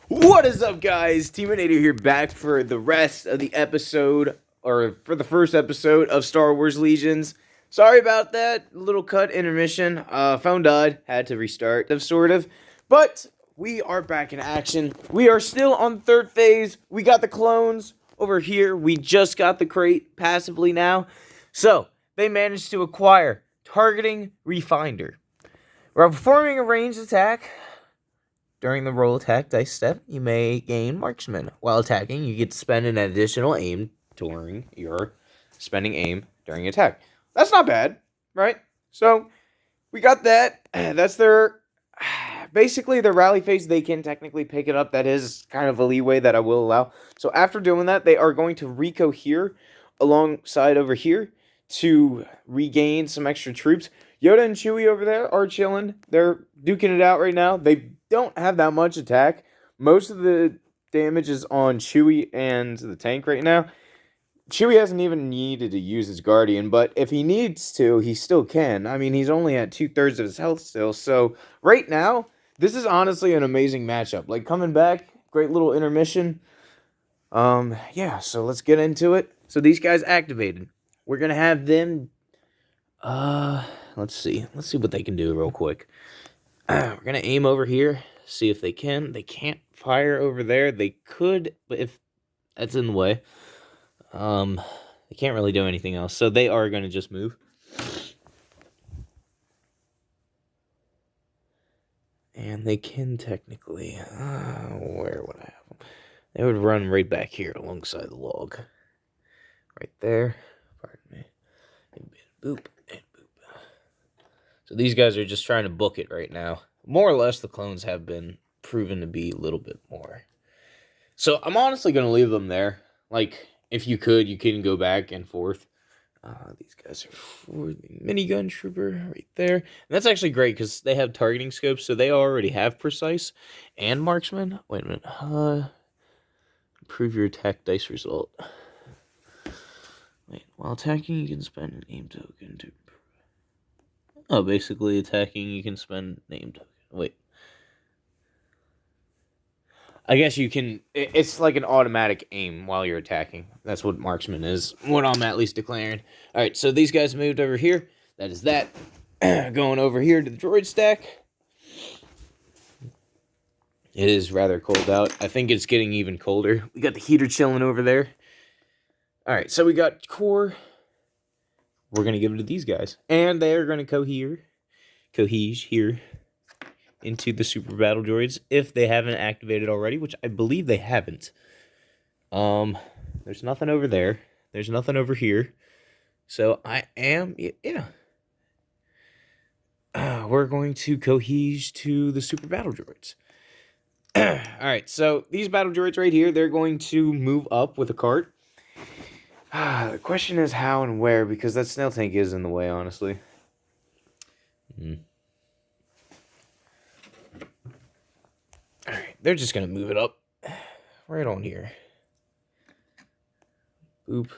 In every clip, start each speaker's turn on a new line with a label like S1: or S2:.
S1: What is up, guys? Teaminator here, back for the rest of the episode, or for the first episode of Star Wars Legions. Sorry about that little cut intermission. Phone died, had to restart, sort of. But we are back in action. We are still on the third phase. We got the clones over here. We just got the crate passively now. So they managed to acquire Targeting Refinder. While performing a ranged attack, during the roll attack dice step, you may gain Marksman. While attacking, you get to spend an additional aim during your spending aim during attack. That's not bad, right? So, we got that. That's their... Basically, their rally phase, they can technically pick it up. That is kind of a leeway that I will allow. So, after doing that, they are going to recohere alongside over here to regain some extra troops. Yoda and Chewie over there are chilling. They're duking it out right now. They don't have that much attack. Most of the damage is on Chewie and the tank right now. Chewie hasn't even needed to use his Guardian, but if he needs to, he still can. I mean, he's only at 2/3 of his health still. So right now, this is honestly an amazing matchup. Like, coming back, great little intermission. Yeah, so let's get into it. So these guys activated. We're gonna have them. Let's see what they can do real quick. We're gonna aim over here, see if they can. They can't fire over there. They could, but if that's in the way, they can't really do anything else. So they are gonna just move. And they can technically, where would I have them? They would run right back here alongside the log. Right there. Pardon me. And boop, and boop. So these guys are just trying to book it right now. More or less, the clones have been proven to be a little bit more. So I'm honestly going to leave them there. Like, if you could, you can go back and forth. These guys are for the minigun trooper right there. And that's actually great because they have targeting scopes, so they already have precise and marksman. Wait a minute. Improve your attack dice result. Wait, while attacking, you can spend an aim token to... Oh, basically attacking, you can spend an aim token. Wait. I guess you can... It's like an automatic aim while you're attacking. That's what marksman is. What I'm at least declaring. Alright, so these guys moved over here. That is that. Going over here to the droid stack. It is rather cold out. I think it's getting even colder. We got the heater chilling over there. Alright, so we got core. We're going to give it to these guys. And they're going to cohege here into the super battle droids if they haven't activated already, which I believe they haven't. There's nothing over there. There's nothing over here. So I am, we're going to cohege to the super battle droids. Alright, so these battle droids right here, they're going to move up with a cart. The question is how and where, because that snail tank is in the way, honestly. Alright, they're just going to move it up. Right on here. Boop.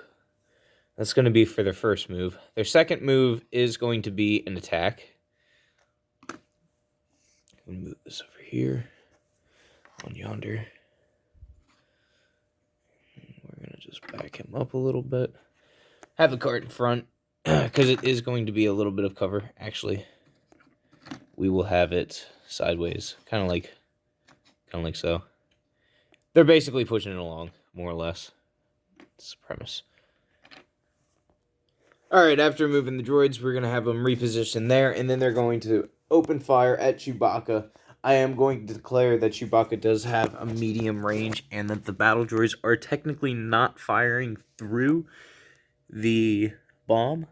S1: That's going to be for their first move. Their second move is going to be an attack. I'm going to move this over here. On yonder. We're going to just back him up a little bit. Have the cart in front. Because it is going to be a little bit of cover. Actually, we will have it sideways. Kind of like so. They're basically pushing it along, more or less. That's the premise. Alright, after moving the droids, we're going to have them reposition there, and then they're going to open fire at Chewbacca. I am going to declare that Chewbacca does have a medium range, and that the battle droids are technically not firing through the bomb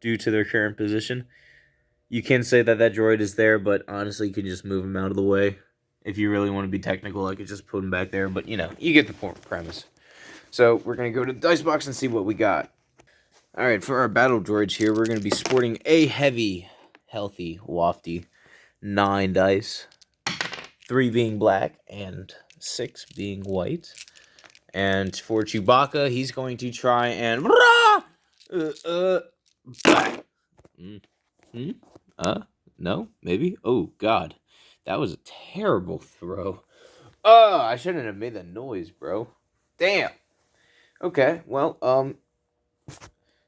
S1: due to their current position. You can say that that droid is there, but honestly, you can just move him out of the way. If you really want to be technical, I could just put him back there, but you know, you get the premise. So we're going to go to the dice box and see what we got. Alright, for our battle droids here, we're going to be sporting a heavy, healthy, wafty 9 dice. 3 being black and 6 being white. And for Chewbacca, he's going to try and... No? Maybe? Oh, God. That was a terrible throw. Oh, I shouldn't have made that noise, bro. Damn. Okay, well,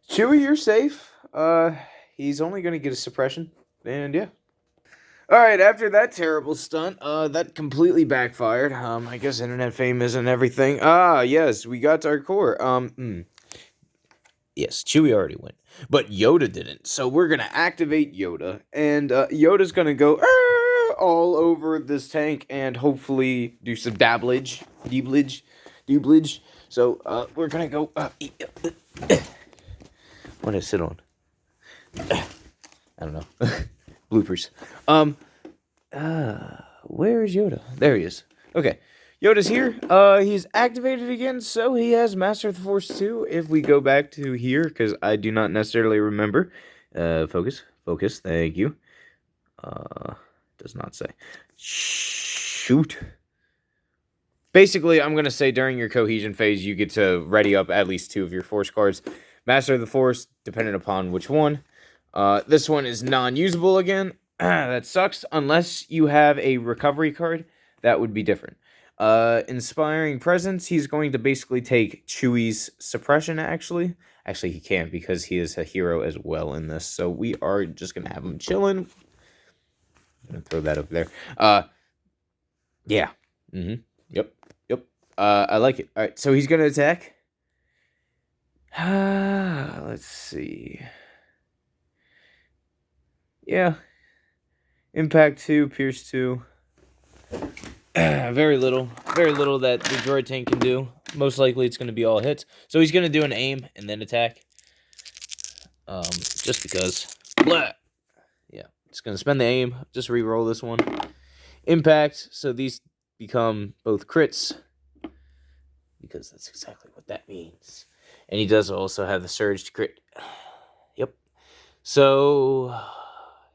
S1: Chewie, you're safe. He's only gonna get a suppression, and yeah. All right, after that terrible stunt, that completely backfired. I guess internet fame isn't everything. Ah, yes, we got to our core. Yes, Chewie already went, but Yoda didn't. So we're gonna activate Yoda, and Yoda's gonna go all over this tank and hopefully do some deeblage. So we're gonna go. What did I sit on? I don't know. Bloopers. Where is Yoda? There he is. Okay. Yoda's here. He's activated again, so he has Master of the Force 2. If we go back to here, because I do not necessarily remember. Focus. Thank you. Does not say. Shoot. Basically, I'm going to say during your cohesion phase, you get to ready up at least 2 of your Force cards. Master of the Force, depending upon which one. This one is non-usable again. That sucks. Unless you have a recovery card, that would be different. Inspiring Presence, he's going to basically take Chewie's suppression, actually. Actually, he can't because he is a hero as well in this. So we are just going to have him chilling. I'm going to throw that over there. Yeah. Yep. I like it. All right, so he's going to attack. Let's see. Yeah. Impact 2, Pierce 2. Very little that the droid tank can do. Most likely it's going to be all hits. So he's going to do an aim and then attack. Just because. Blah. Yeah, it's going to spend the aim. Just re-roll this one. Impact. So these become both crits. Because that's exactly what that means. And he does also have the surge to crit. Yep. So...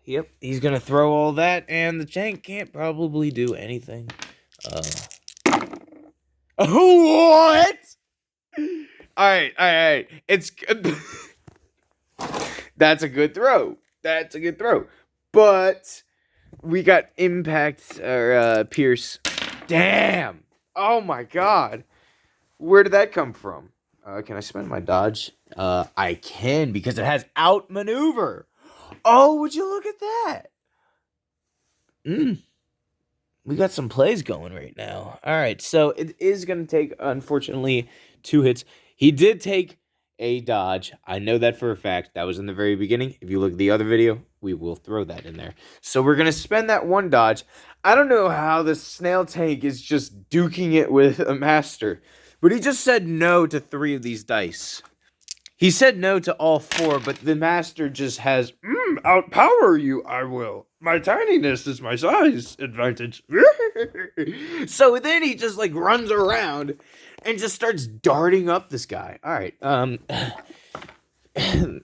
S1: Yep, he's going to throw all that, and the tank can't probably do anything. What? Alright. It's... That's a good throw. But we got impact, or Pierce. Damn! Oh my god. Where did that come from? Can I spend my dodge? I can, because it has outmaneuver. Oh, would you look at that? We got some plays going right now. All right, so it is going to take, unfortunately, 2 hits. He did take a dodge. I know that for a fact. That was in the very beginning. If you look at the other video, we will throw that in there. So we're going to spend that 1 dodge. I don't know how the snail tank is just duking it with a master, but he just said no to 3 of these dice. He said no to all 4, but the master just has, outpower you, I will. My tininess is my size advantage. So then he just, runs around and just starts darting up this guy. All right,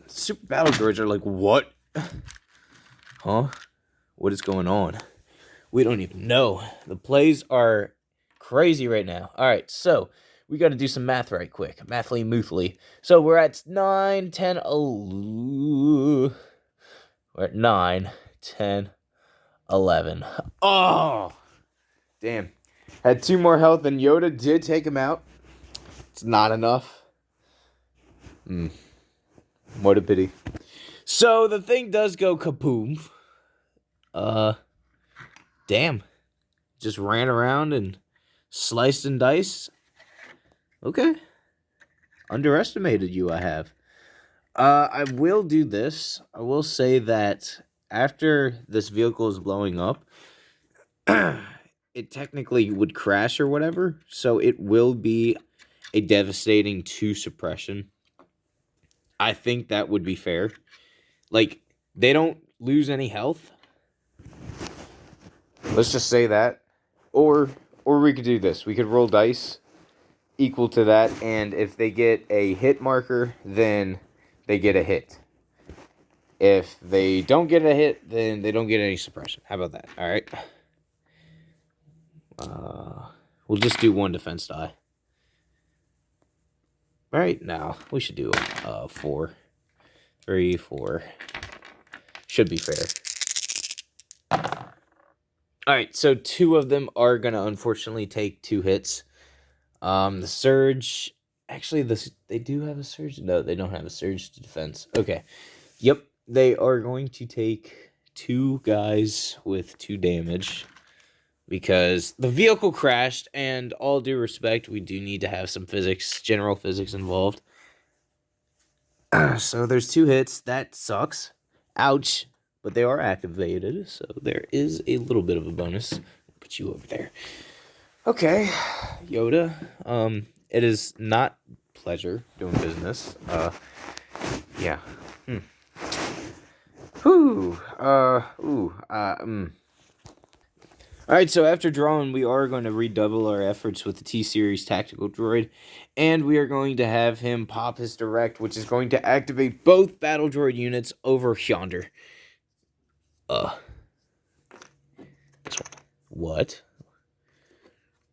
S1: Super Battle Droids are like, what? Huh? What is going on? We don't even know. The plays are crazy right now. All right, so... we got to do some math right quick. Mathly moothly. So we're at 9, 10, 11. We're at 9, 10, 11. Oh! Damn. Had 2 more health, and Yoda did take him out. It's not enough. What a pity. So the thing does go kaboom. Damn. Just ran around and sliced and diced. Okay. Underestimated you, I have. I will do this. I will say that after this vehicle is blowing up, it technically would crash or whatever, so it will be a devastating 2 suppression. I think that would be fair. They don't lose any health. Let's just say that. Or we could do this. We could roll dice equal to that, and if they get a hit marker, then they get a hit. If they don't get a hit, then they don't get any suppression. How about that? All right. We'll just do 1 defense die. All right, now we should do 4, 3, 4. Should be fair. All right, so 2 of them are gonna unfortunately take 2 hits. The surge. Actually, they do have a surge. No, they don't have a surge to defense. Okay. Yep, they are going to take 2 guys with 2 damage because the vehicle crashed. And all due respect, we do need to have some physics, general physics involved. So there's 2 hits. That sucks. Ouch. But they are activated, so there is a little bit of a bonus. Put you over there. Okay, Yoda. It is not pleasure doing business. Yeah. Whew. Alright, so after drawing, we are going to redouble our efforts with the T-Series Tactical Droid, and we are going to have him pop his direct, which is going to activate both Battle Droid units over yonder. This one. What?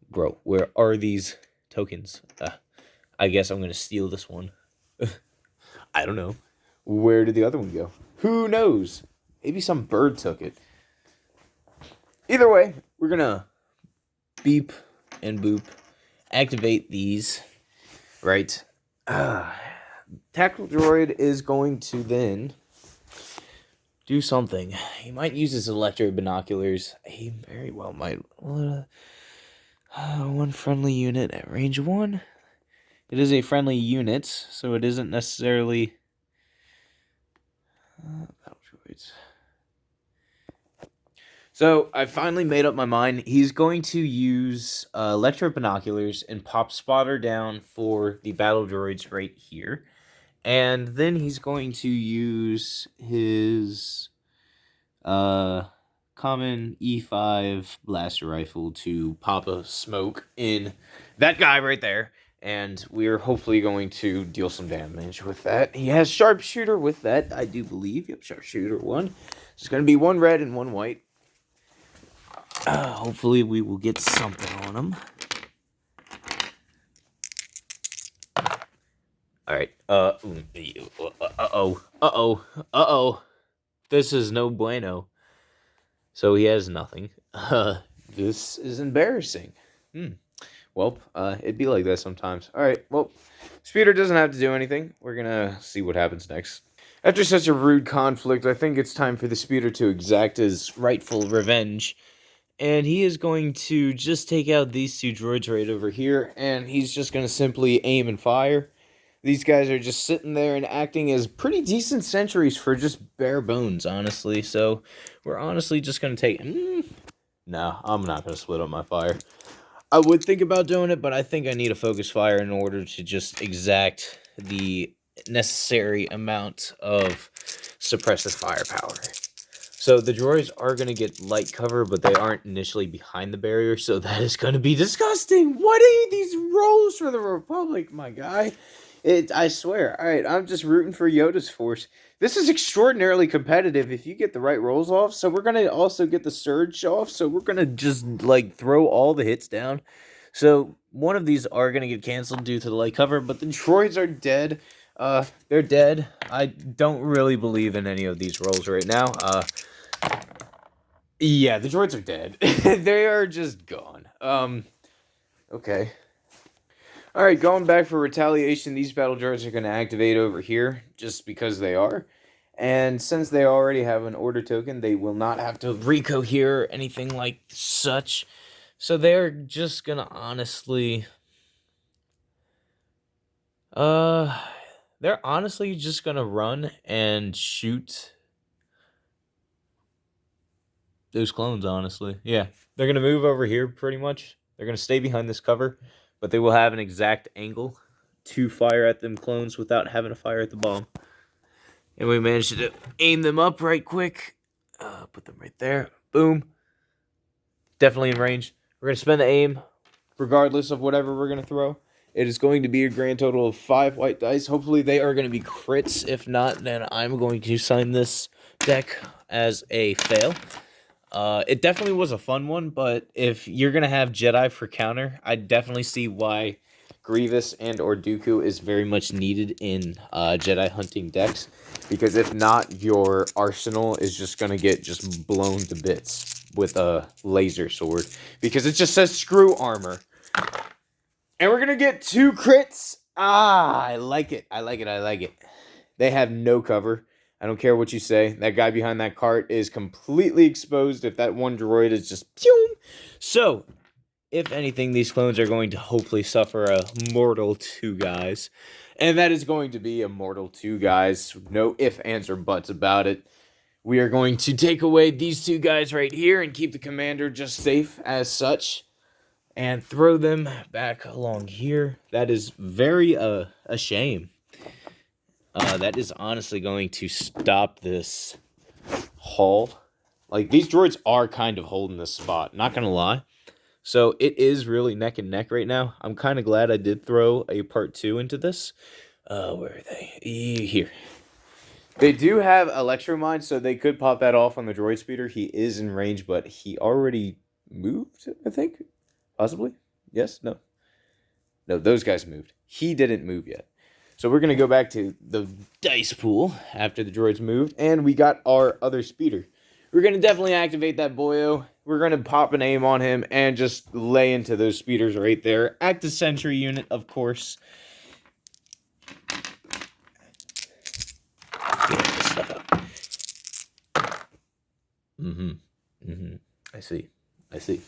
S1: Bro, where are these tokens? I guess I'm going to steal this one. I don't know. Where did the other one go? Who knows? Maybe some bird took it. Either way, we're going to beep and boop. Activate these. Right. Tactical Droid is going to then do something. He might use his electro binoculars. He very well might. One friendly unit at range 1. It is a friendly unit, so it isn't necessarily battle droids. So I finally made up my mind. He's going to use electro binoculars and pop spotter down for the battle droids right here. And then he's going to use his common E5 blaster rifle to pop a smoke in that guy right there. And we're hopefully going to deal some damage with that. He has sharpshooter with that, I do believe. Yep, sharpshooter 1. It's going to be 1 red and 1 white. Hopefully we will get something on him. Alright, uh-oh. This is no bueno. So he has nothing. This is embarrassing. Well, it'd be like that sometimes. Alright, well, Speeder doesn't have to do anything. We're gonna see what happens next. After such a rude conflict, I think it's time for the Speeder to exact his rightful revenge. And he is going to just take out these 2 droids right over here, and he's just going to simply aim and fire. These guys are just sitting there and acting as pretty decent sentries for just bare bones, honestly. So we're honestly just going to take... No, I'm not going to split up my fire. I would think about doing it, but I think I need a focus fire in order to just exact the necessary amount of suppressive firepower. So the droids are going to get light cover, but they aren't initially behind the barrier, so that is going to be disgusting. What are these rolls for the Republic, my guy? I swear. All right, I'm just rooting for Yoda's force. This is extraordinarily competitive if you get the right rolls off. So we're going to also get the surge off. So we're going to just, throw all the hits down. So one of these are going to get canceled due to the light cover, but the droids are dead. They're dead. I don't really believe in any of these rolls right now. Yeah, the droids are dead. They are just gone. Okay. Alright, going back for retaliation, these battle droids are going to activate over here, just because they are. And since they already have an order token, they will not have to recohere or anything like such. So they're just going to honestly... They're honestly just going to run and shoot those clones, honestly. Yeah, they're going to move over here pretty much. They're going to stay behind this cover, but they will have an exact angle to fire at them clones without having to fire at the bomb. And we managed to aim them up right quick. Put them right there. Boom. Definitely in range. We're going to spend the aim regardless of whatever we're going to throw. It is going to be a grand total of 5 white dice. Hopefully they are going to be crits. If not, then I'm going to sign this deck as a fail. It definitely was a fun one, but if you're going to have Jedi for counter, I definitely see why Grievous and or Dooku is very much needed in Jedi hunting decks, because if not, your arsenal is just going to get just blown to bits with a laser sword, because it just says screw armor. And we're going to get 2 crits. I like it. I like it. I like it. They have no cover. I don't care what you say. That guy behind that cart is completely exposed if that one droid is just pew. So, if anything, these clones are going to hopefully suffer a mortal 2 guys. And that is going to be a mortal 2 guys. No ifs, ands, or buts about it. We are going to take away these 2 guys right here and keep the commander just safe as such. And throw them back along here. That is very a shame. That is honestly going to stop this haul. Like, these droids are kind of holding this spot, not gonna lie. So it is really neck and neck right now. I'm kind of glad I did throw a part 2 into this. Where are they? Here. They do have Electromine, so they could pop that off on the droid speeder. He is in range, but he already moved, I think. Possibly? Yes? No. No, those guys moved. He didn't move yet. So we're going to go back to the dice pool after the droids moved, and we got our other speeder. We're going to definitely activate that boyo. We're going to pop an aim on him and just lay into those speeders right there. Active sentry unit, of course. Get this stuff up. I see.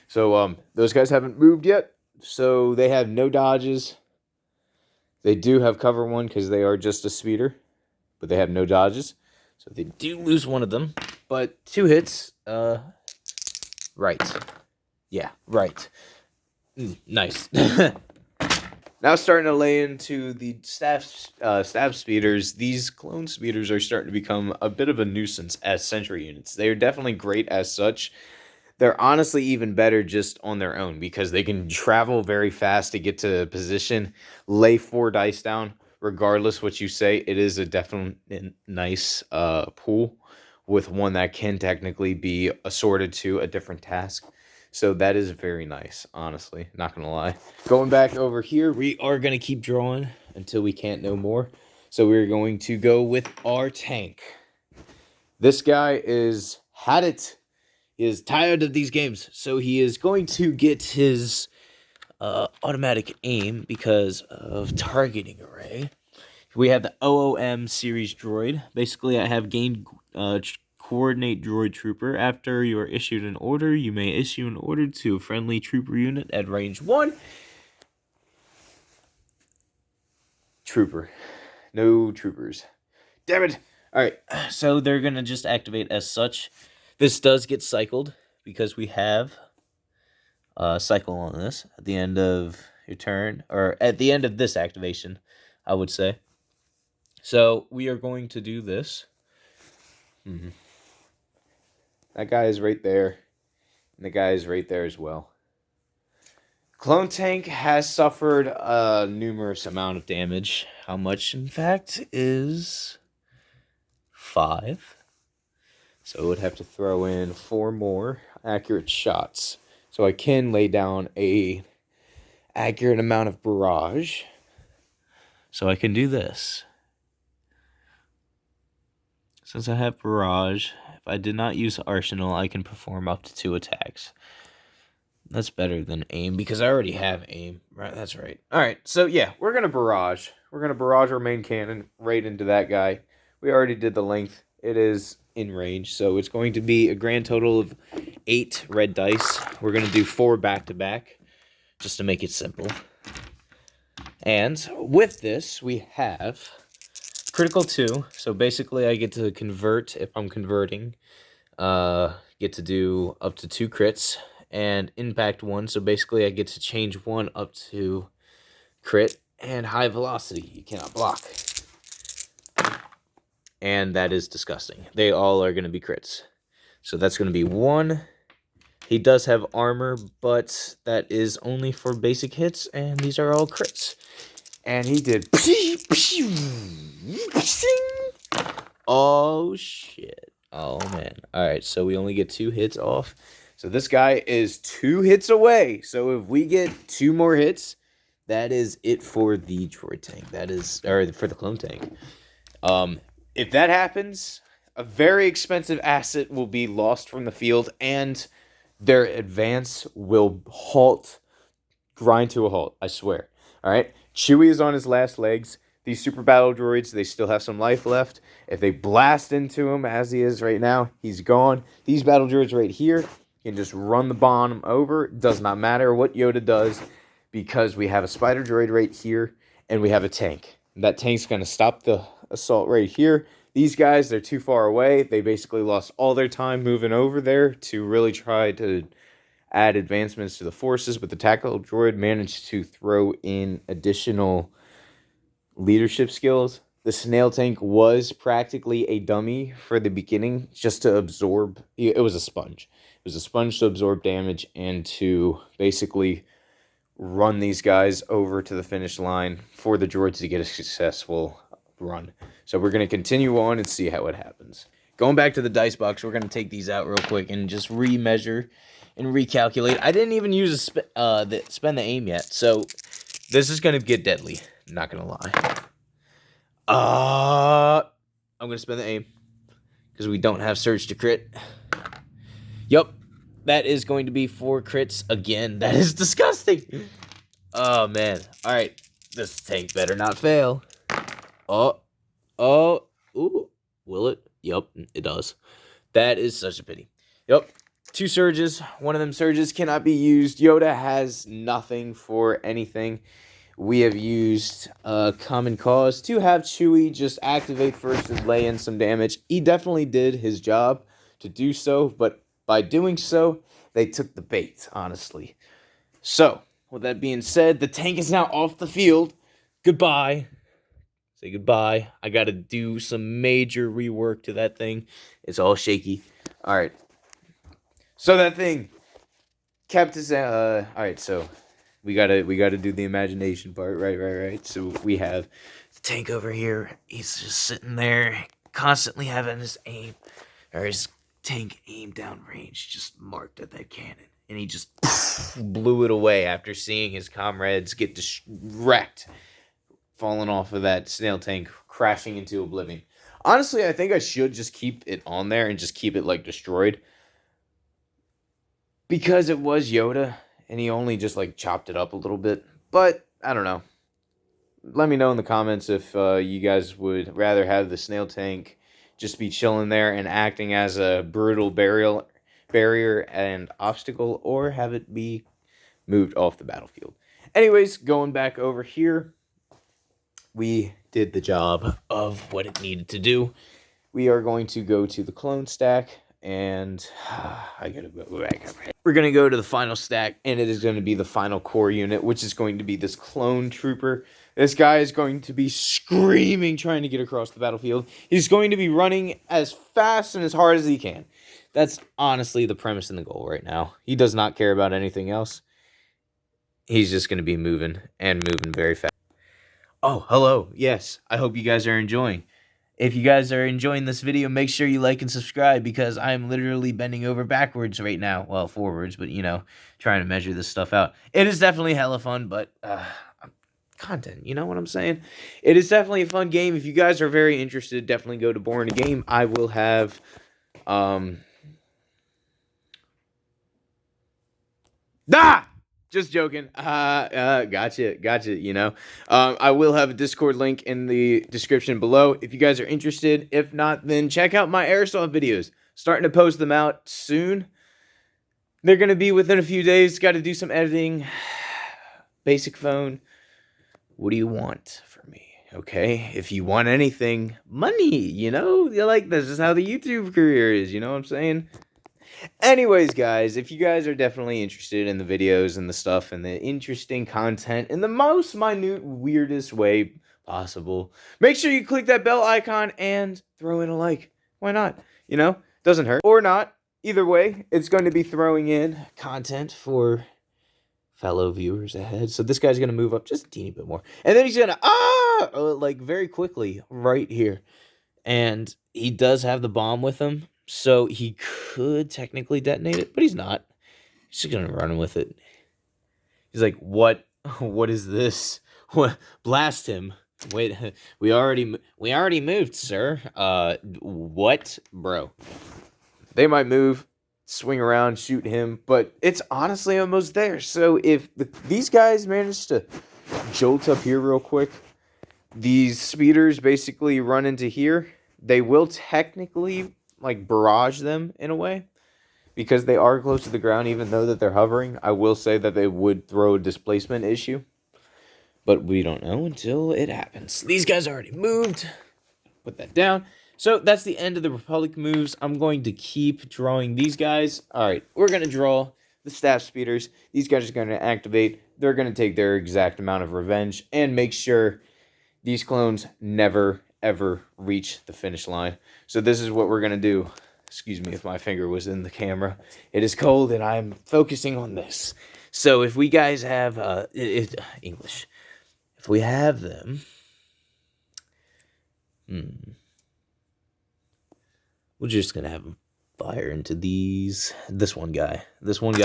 S1: So, those guys haven't moved yet, so they have no dodges. They do have cover 1 because they are just a speeder, but they have no dodges. So they do lose one of them, but 2 hits, right. Yeah, right. Nice. Now starting to lay into the staff speeders. These clone speeders are starting to become a bit of a nuisance as sentry units. They are definitely great as such. They're honestly even better just on their own, because they can travel very fast to get to position, lay 4 dice down. Regardless what you say, it is a definite nice pool with one that can technically be assorted to a different task. So that is very nice, honestly, not going to lie. Going back over here, we are going to keep drawing until we can't no more. So we're going to go with our tank. This guy is had it. He is tired of these games, so he is going to get his automatic aim because of targeting array. We have the OOM series droid. Basically, I have gained coordinate droid trooper. After you are issued an order, you may issue an order to a friendly trooper unit at range 1. Trooper. No troopers. Damn it. Alright, so they're going to just activate as such. This does get cycled because we have a cycle on this at the end of your turn, or at the end of this activation, I would say. So we are going to do this. That guy is right there, and the guy is right there as well. Clone Tank has suffered a numerous amount of damage. How much, in fact, is 5. So I would have to throw in 4 more accurate shots. So I can lay down a accurate amount of barrage. So I can do this. Since I have barrage, if I did not use arsenal, I can perform up to 2 attacks. That's better than aim, because I already have aim. Right, that's right. Alright, so yeah, we're going to barrage. We're going to barrage our main cannon right into that guy. We already did the length. It is in range, so it's going to be a grand total of 8 red dice. We're going to do 4 back-to-back, just to make it simple. And with this, we have critical 2. So basically, I get to convert, if I'm converting, get to do up to 2 crits, and impact 1. So basically, I get to change 1 up to crit, and high velocity. You cannot block. And that is disgusting. They all are going to be crits. So that's going to be 1. He does have armor, but that is only for basic hits, and these are all crits. And he did... Oh, shit. Oh, man. Alright, so we only get 2 hits off. So this guy is 2 hits away. So if we get 2 more hits, that is it for the droid tank. That is, or for the clone tank. If that happens, a very expensive asset will be lost from the field, and their advance will grind to a halt. I swear. All right, Chewie is on his last legs. These super battle droids, they still have some life left. If they blast into him as he is right now, he's gone. These battle droids right here can just run the bomb over. Does not matter what Yoda does, because we have a spider droid right here and we have a tank. That tank's going to stop the assault right here. These guys, they're too far away. They basically lost all their time moving over there to really try to add advancements to the forces, but the tactical droid managed to throw in additional leadership skills. The snail tank was practically a dummy for the beginning, just to absorb. It was a sponge. It was a sponge to absorb damage and to basically run these guys over to the finish line for the droids to get a successful run. So we're going to continue on and see how it happens. Going back to the dice box, we're going to take these out real quick and just remeasure and recalculate. I didn't even use spend the aim yet, so this is going to get deadly. Not going to lie. I'm going to spend the aim because we don't have surge to crit. Yup, that is going to be 4 crits again. That is disgusting. Oh, man. All right, this tank better not fail. Ooh, will it? Yup, it does. That is such a pity. Yup, 2 surges. One of them surges cannot be used. Yoda has nothing for anything. We have used Common Cause to have Chewie just activate first and lay in some damage. He definitely did his job to do so, but by doing so, they took the bait, honestly. So, with that being said, the tank is now off the field. Goodbye. Say goodbye. I got to do some major rework to that thing. It's all shaky. All right. So that thing kept his... all right, so... We gotta do the imagination part, right. So we have the tank over here. He's just sitting there, constantly having his tank aim down range, just marked at that cannon, and he just blew it away after seeing his comrades get wrecked, falling off of that snail tank, crashing into oblivion. Honestly, I think I should just keep it on there and just keep it like destroyed, because it was Yoda. And he only just, like, chopped it up a little bit. But, I don't know. Let me know in the comments if you guys would rather have the snail tank just be chilling there and acting as a brutal barrier and obstacle, or have it be moved off the battlefield. Anyways, going back over here, we did the job of what it needed to do. We are going to go to the clone stack. And I gotta go back up. We're gonna go to the final stack, and it is going to be the final core unit, which is going to be this clone trooper. This guy is going to be screaming, trying to get across the battlefield. He's going to be running as fast and as hard as he can. That's honestly the premise and the goal right now. He does not care about anything else. He's just going to be moving, and moving very fast. Oh, hello. Yes, I hope you guys are enjoying. If you guys are enjoying this video, make sure you like and subscribe, because I'm literally bending over backwards right now. Well, forwards, but, you know, trying to measure this stuff out. It is definitely hella fun, but content, you know what I'm saying? It is definitely a fun game. If you guys are very interested, definitely go to Born a Game. I will have... Just joking. Gotcha, you know. I will have a Discord link in the description below if you guys are interested. If not, then check out my Airsoft videos. Starting to post them out soon. They're going to be within a few days. Got to do some editing. Basic phone. What do you want from me? Okay? If you want anything, money, you know? You're like, this is how the YouTube career is, you know what I'm saying? Anyways, guys, if you guys are definitely interested in the videos and the stuff and the interesting content in the most minute, weirdest way possible, make sure you click that bell icon and throw in a like. Why not? You know, doesn't hurt. Or not. Either way, it's going to be throwing in content for fellow viewers ahead. So this guy's going to move up just a teeny bit more. And then he's going to, like very quickly right here. And he does have the bomb with him. So he could technically detonate it, but he's not. He's just going to run with it. He's like, what What is this? What? Blast him. Wait, we already moved, sir. What? Bro. They might move, swing around, shoot him, but it's honestly almost there. So if these guys manage to jolt up here real quick, these speeders basically run into here. They will technically, like, barrage them in a way, because they are close to the ground, even though that they're hovering. I will say that they would throw a displacement issue, but we don't know until it happens. These guys already moved. Put that down. So that's the end of the Republic moves. I'm going to keep drawing these guys. All right, we're going to draw the staff speeders. These guys are going to activate. They're going to take their exact amount of revenge and make sure these clones never, ever reach the finish line. So this is what we're going to do. Excuse me if my finger was in the camera. It is cold and I'm focusing on this. So if we guys have English, if we have them, we're just gonna have them fire into this one guy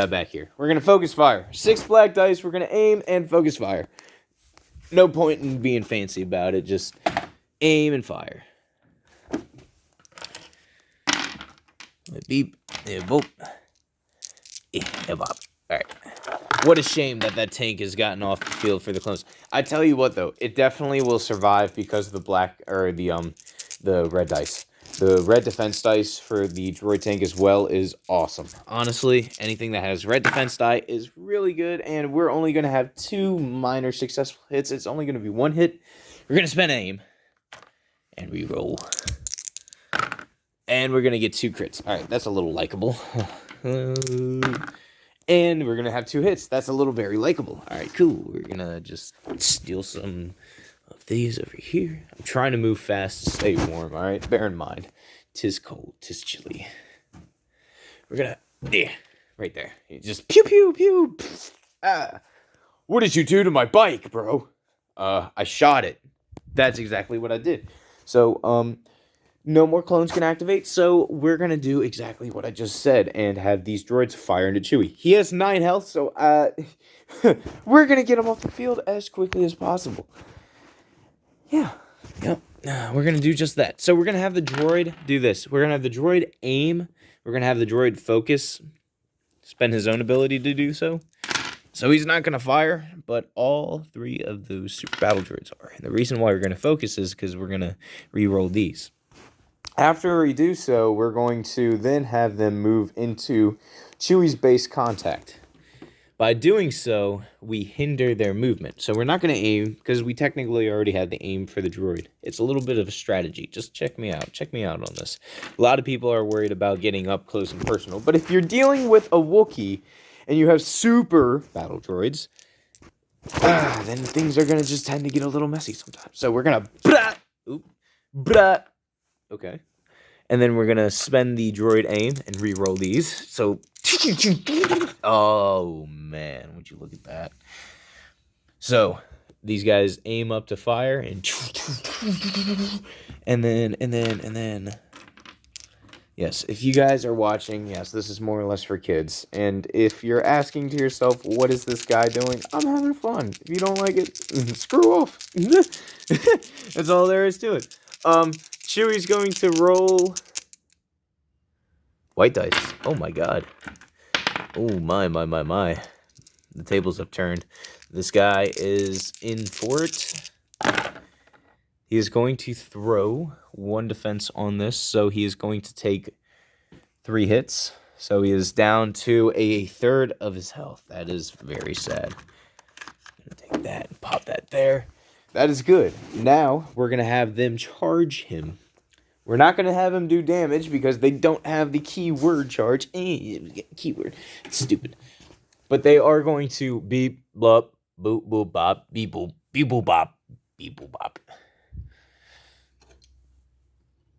S1: back here. We're gonna focus fire. 6 black dice. We're gonna aim and focus fire. No point in being fancy about it. Just aim and fire. Beep. Boop. Bop. Alright. What a shame that tank has gotten off the field for the clones. I tell you what, though, it definitely will survive because of the black, or the red dice. The red defense dice for the droid tank as well is awesome. Honestly, anything that has red defense die is really good, and we're only going to have 2 minor successful hits. It's only going to be 1 hit. We're going to spend aim and reroll. And we're going to get 2 crits. All right, that's a little likable. And we're going to have 2 hits. That's a little very likable. All right, cool. We're going to just steal some of these over here. I'm trying to move fast to stay warm, all right? Bear in mind, 'tis cold, 'tis chilly. We're going to, right there. Just pew, pew, pew. Ah. What did you do to my bike, bro? I shot it. That's exactly what I did. So, no more clones can activate, so we're going to do exactly what I just said and have these droids fire into Chewie. He has 9 health, so we're going to get him off the field as quickly as possible. Yeah. Yep. We're going to do just that. So we're going to have the droid do this. We're going to have the droid aim. We're going to have the droid focus, spend his own ability to do so. So he's not going to fire, but all 3 of those super battle droids are. And the reason why we're going to focus is because we're going to re-roll these. After we do so, we're going to then have them move into Chewie's base contact. By doing so, we hinder their movement. So we're not going to aim, because we technically already had the aim for the droid. It's a little bit of a strategy. Just check me out. Check me out on this. A lot of people are worried about getting up close and personal. But if you're dealing with a Wookiee, and you have super battle droids, then things are going to just tend to get a little messy sometimes. So we're going to... Okay. And then we're going to spend the droid aim and re-roll these. So... Oh, man. Would you look at that? So, these guys aim up to fire and... And then... Yes, if you guys are watching, yes, this is more or less for kids. And if you're asking to yourself, what is this guy doing? I'm having fun. If you don't like it, screw off. That's all there is to it. Chewie's going to roll... white dice. Oh my god. Oh my. The tables have turned. This guy is in for it. He is going to throw 1 defense on this, so he is going to take 3 hits. So he is down to a third of his health. That is very sad. I'm going to take that and pop that there. That is good. Now, we're going to have them charge him. We're not going to have him do damage because they don't have the keyword charge. Keyword. It's stupid. But they are going to beep, bop, boop, boop, bop, beep, boop, beep, boop, bop, beep, boop, bop.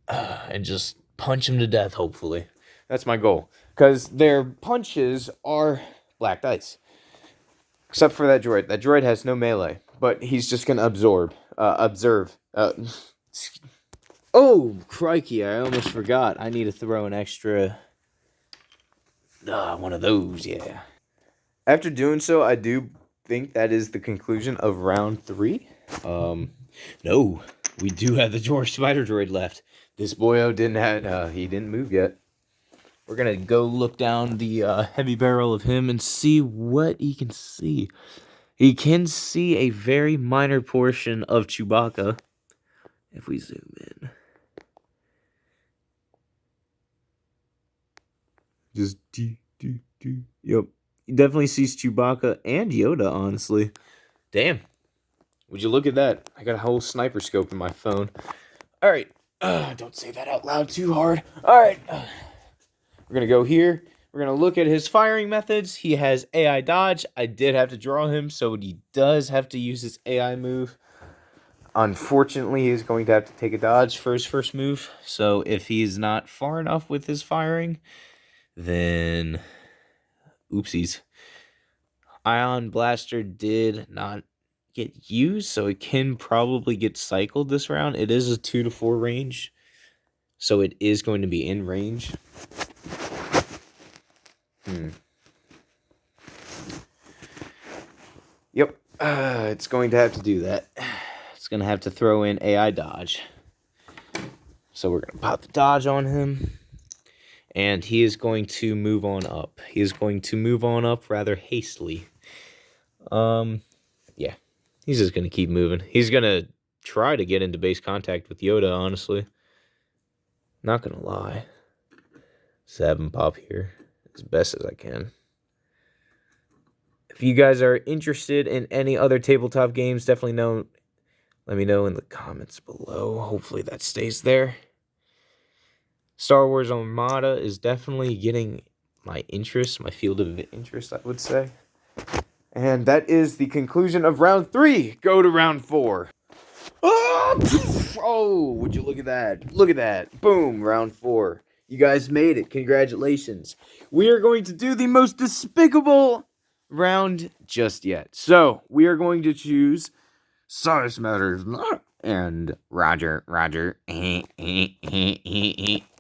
S1: And just punch him to death, hopefully. That's my goal. Because their punches are black dice. Except for that droid. That droid has no melee. But he's just going to observe. Oh, crikey, I almost forgot. I need to throw an extra... one of those, yeah. After doing so, I do think that is the conclusion of round 3. No, we do have the George Spider Droid left. This boyo he didn't move yet. We're gonna go look down the heavy barrel of him and see what he can see. He can see a very minor portion of Chewbacca. If we zoom in. Just Yep. He definitely sees Chewbacca and Yoda, honestly. Damn. Would you look at that? I got a whole sniper scope in my phone. Alright. Don't say that out loud too hard. Alright. We're going to go here. We're going to look at his firing methods. He has AI dodge. I did have to draw him, so he does have to use his AI move. Unfortunately, he's going to have to take a dodge for his first move. So if he's not far enough with his firing, then oopsies. Ion Blaster did not get used, so it can probably get cycled this round. It is a 2 to 4 range, so it is going to be in range. Yep, it's going to have to do that. It's going to have to throw in AI dodge. So we're going to pop the dodge on him. And he is going to move on up. He is going to move on up rather hastily. Yeah. He's just going to keep moving. He's going to try to get into base contact with Yoda, honestly. Not going to lie. 7 pop here as best as I can. If you guys are interested in any other tabletop games, definitely let me know in the comments below. Hopefully that stays there. Star Wars Armada is definitely getting my interest, my field of interest, I would say. And that is the conclusion of round 3. Go to round 4. Oh, would you look at that? Look at that. Boom, round 4. You guys made it. Congratulations. We are going to do the most despicable round just yet. So, we are going to choose Size Matters Not and Roger.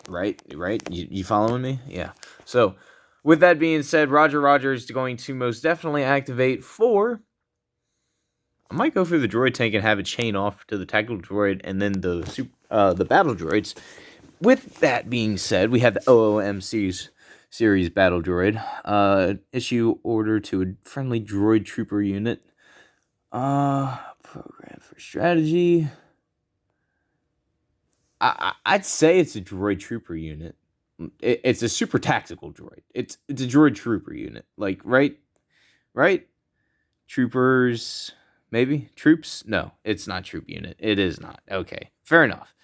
S1: Right? You following me? Yeah. So, with that being said, Roger is going to most definitely activate for... I might go through the droid tank and have it chain off to the tactical droid and then the battle droids. With that being said, we have the OOM series battle droid. Issue order to a friendly droid trooper unit. Program for strategy. I'd say it's a droid trooper unit. It's a super tactical droid. It's a droid trooper unit. Like, right? Troopers, maybe? Troops? No, it's not troop unit. It is not. Okay, fair enough.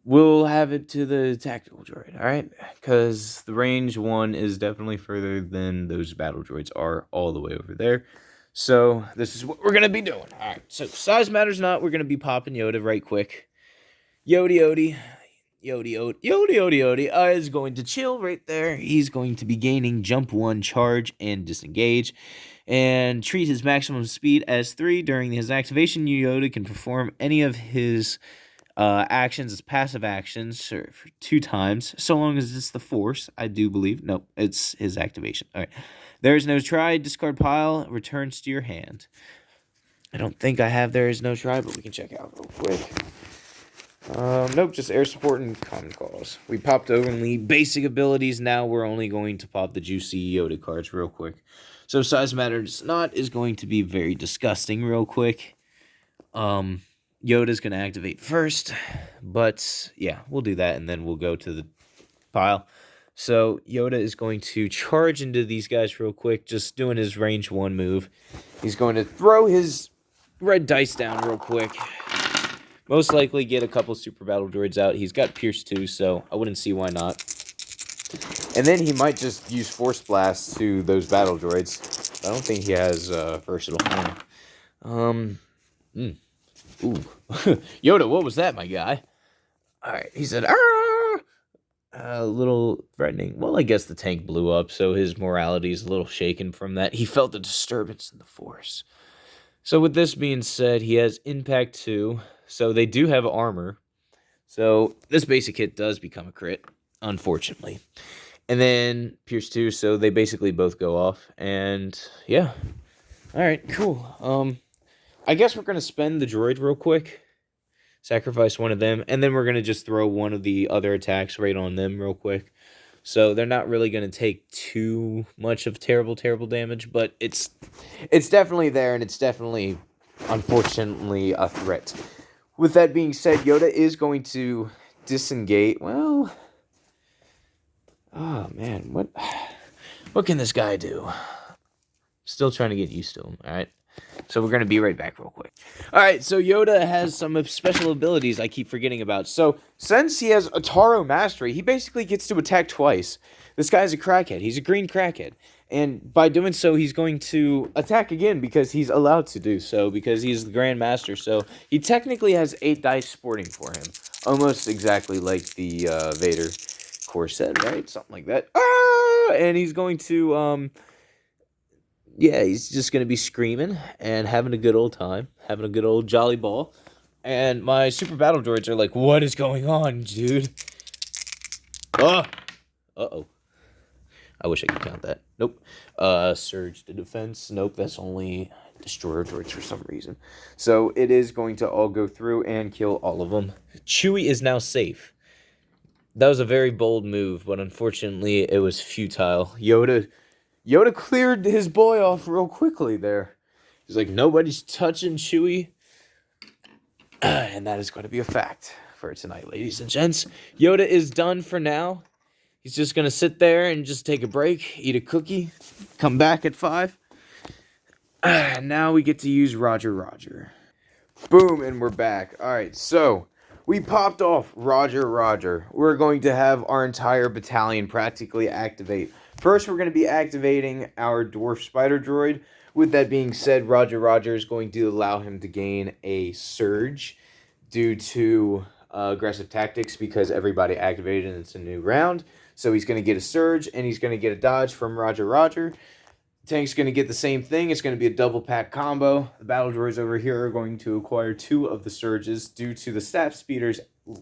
S1: We'll have it to the tactical droid, alright? Because the range 1 is definitely further than those battle droids are all the way over there. So, this is what we're going to be doing. Alright, so size matters not. We're going to be popping Yoda right quick. Yodi is going to chill right there. He's going to be gaining jump 1, charge, and disengage. And treat his maximum speed as 3. During his activation, Yoda can perform any of his actions as passive actions for 2 times, so long as it's the Force, I do believe. Nope, it's his activation. All right. There is no try. Discard pile. Returns to your hand. I don't think I have there is no try, but we can check out real quick. Nope, just air support and common calls. We popped only basic abilities. Now we're only going to pop the juicy Yoda cards real quick. So size matters not is going to be very disgusting real quick. Yoda's going to activate first, but yeah, we'll do that, and then we'll go to the pile. So Yoda is going to charge into these guys real quick, just doing his range 1 move. He's going to throw his red dice down real quick. Most likely get a couple super battle droids out. He's got Pierce 2, so I wouldn't see why not. And then he might just use Force Blast to those battle droids. I don't think he has versatile form. Ooh. Yoda, what was that, my guy? Alright, he said, "Arr!" A little threatening. Well, I guess the tank blew up, so his morality is a little shaken from that. He felt a disturbance in the Force. So with this being said, he has Impact 2, so they do have armor. So this basic hit does become a crit, unfortunately. And then Pierce 2, so they basically both go off. And yeah, All right, cool. I guess we're gonna spend the droid real quick, sacrifice one of them, and then we're gonna just throw one of the other attacks right on them real quick. So they're not really gonna take too much of terrible damage, but it's definitely there, and it's definitely, unfortunately, a threat. With that being said, Yoda is going to disengage. Well, oh man, what can this guy do? Still trying to get used to him. All right. So we're going to be right back real quick. All right, so Yoda has some special abilities I keep forgetting about. So since he has Ataro Mastery, he basically gets to attack twice. This guy's a crackhead. He's a green crackhead. And by doing so, he's going to attack again because he's allowed to do so because he's the Grand Master. So he technically has 8 dice sporting for him. Almost exactly like the Vader core set, right? Something like that. Ah! And he's going to... yeah, he's just going to be screaming and having a good old time, having a good old jolly ball. And my super battle droids are like, what is going on, dude? Oh! Uh-oh. I wish I could count that. Nope. Surge to defense. Nope, that's only destroyer droids for some reason. So it is going to all go through and kill all of them. Chewie is now safe. That was a very bold move, but unfortunately it was futile. Yoda cleared his boy off real quickly there. He's like, nobody's touching Chewie. And that is going to be a fact for tonight, ladies and gents. Yoda is done for now. He's just going to sit there and just take a break, eat a cookie, come back at 5. And now we get to use Roger. Boom, and we're back. All right, so we popped off Roger. We're going to have our entire battalion practically activate. First, we're going to be activating our Dwarf Spider Droid. With that being said, Roger is going to allow him to gain a surge due to aggressive tactics because everybody activated and it's a new round. So he's going to get a surge and he's going to get a dodge from Roger. Tank's going to get the same thing. It's going to be a double pack combo. The battle droids over here are going to acquire 2 of the surges due to the staff speeders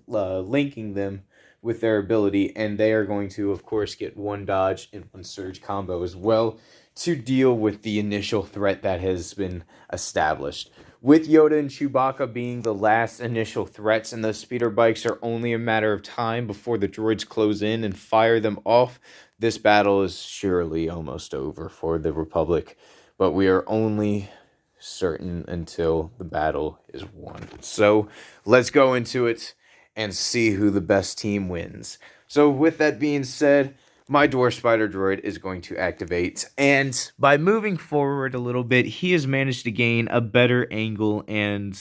S1: linking them with their ability, and they are going to, of course, get 1 dodge and 1 surge combo as well to deal with the initial threat that has been established. With Yoda and Chewbacca being the last initial threats, and the speeder bikes are only a matter of time before the droids close in and fire them off, this battle is surely almost over for the Republic, but we are only certain until the battle is won. So let's go into it and see who the best team wins. So with that being said, my Dwarf Spider Droid is going to activate, and by moving forward a little bit, he has managed to gain a better angle, and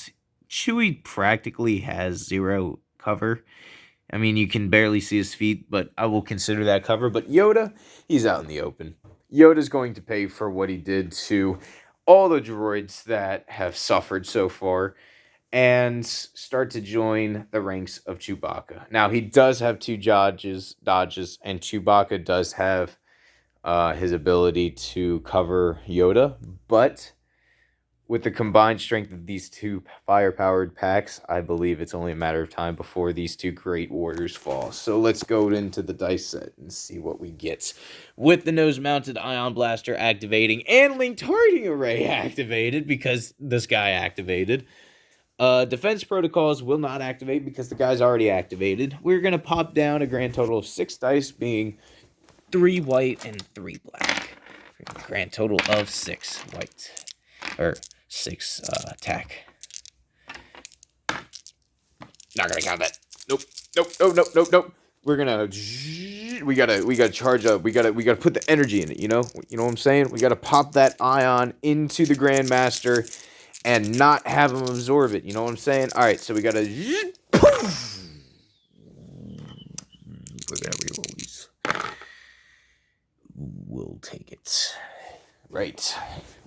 S1: Chewie practically has 0 cover. I mean, you can barely see his feet, but I will consider that cover. But Yoda, he's out in the open. Yoda's going to pay for what he did to all the droids that have suffered so far and start to join the ranks of Chewbacca. Now, he does have 2 dodges, and Chewbacca does have his ability to cover Yoda, but with the combined strength of these 2 fire-powered packs, I believe it's only a matter of time before these 2 great warriors fall. So let's go into the dice set and see what we get. With the nose-mounted ion blaster activating and linked targeting array activated because this guy activated. Defense protocols will not activate because the guy's already activated. We're going to pop down a grand total of 6 dice, being 3 white and 3 black. Grand total of 6 white. Or 6 attack. Not gonna count that. Nope. We're gonna we gotta charge up. We gotta put the energy in it, you know? You know what I'm saying? We gotta pop that ion into the Grandmaster and not have him absorb it. You know what I'm saying? Alright, so we gotta poof. There we always we'll take it. Right.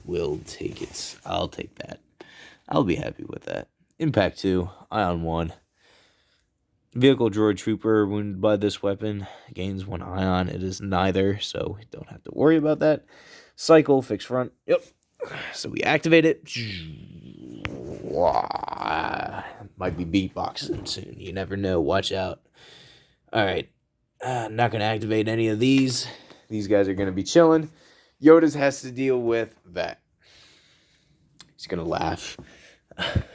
S1: We'll take it. I'll take that. I'll be happy with that. Impact 2, Ion 1. Vehicle Droid Trooper wounded by this weapon gains 1 Ion. It is neither, so we don't have to worry about that. Cycle, fixed front. Yep. So we activate it. Might be beatboxing soon. You never know. Watch out. Alright. Not going to activate any of these. These guys are going to be chilling. Yoda's has to deal with that. He's gonna laugh.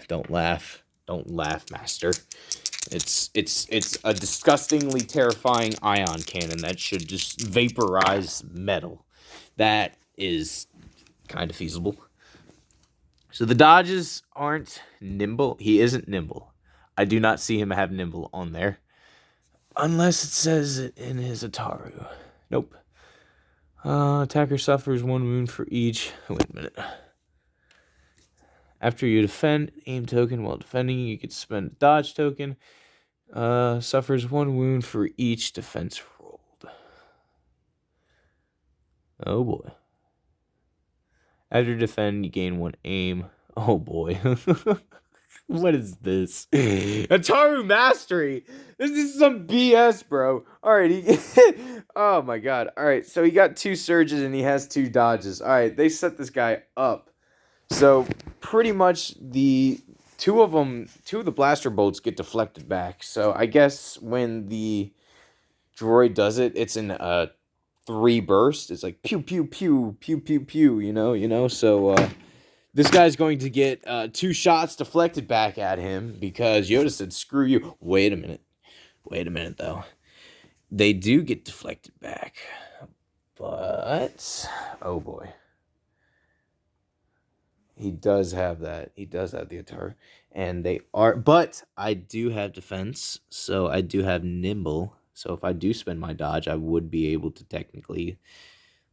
S1: Don't laugh. Don't laugh, master. It's a disgustingly terrifying ion cannon that should just vaporize metal. That is kind of feasible. So the dodges aren't nimble. He isn't nimble. I do not see him have nimble on there. Unless it says it in his Ataru. Nope. Attacker suffers 1 wound for each. Wait a minute. After you defend, aim token while defending, you can spend a dodge token. Suffers 1 wound for each defense rolled. Oh boy. After defend, you gain 1 aim. Oh boy. What is this? Ataru Mastery! This is some BS, bro. Alright, oh my god. Alright, so he got 2 surges and he has 2 dodges. Alright, they set this guy up. So, pretty much the two of the blaster bolts get deflected back. So, I guess when the droid does it, it's in a 3 burst. It's like pew pew pew pew pew pew, you know. So this guy's going to get 2 shots deflected back at him because Yoda said screw you. Wait a minute though. They do get deflected back. But oh boy. He does have that. He does have the Ataru. And they are, but I do have defense, so I do have nimble. So if I do spend my dodge, I would be able to technically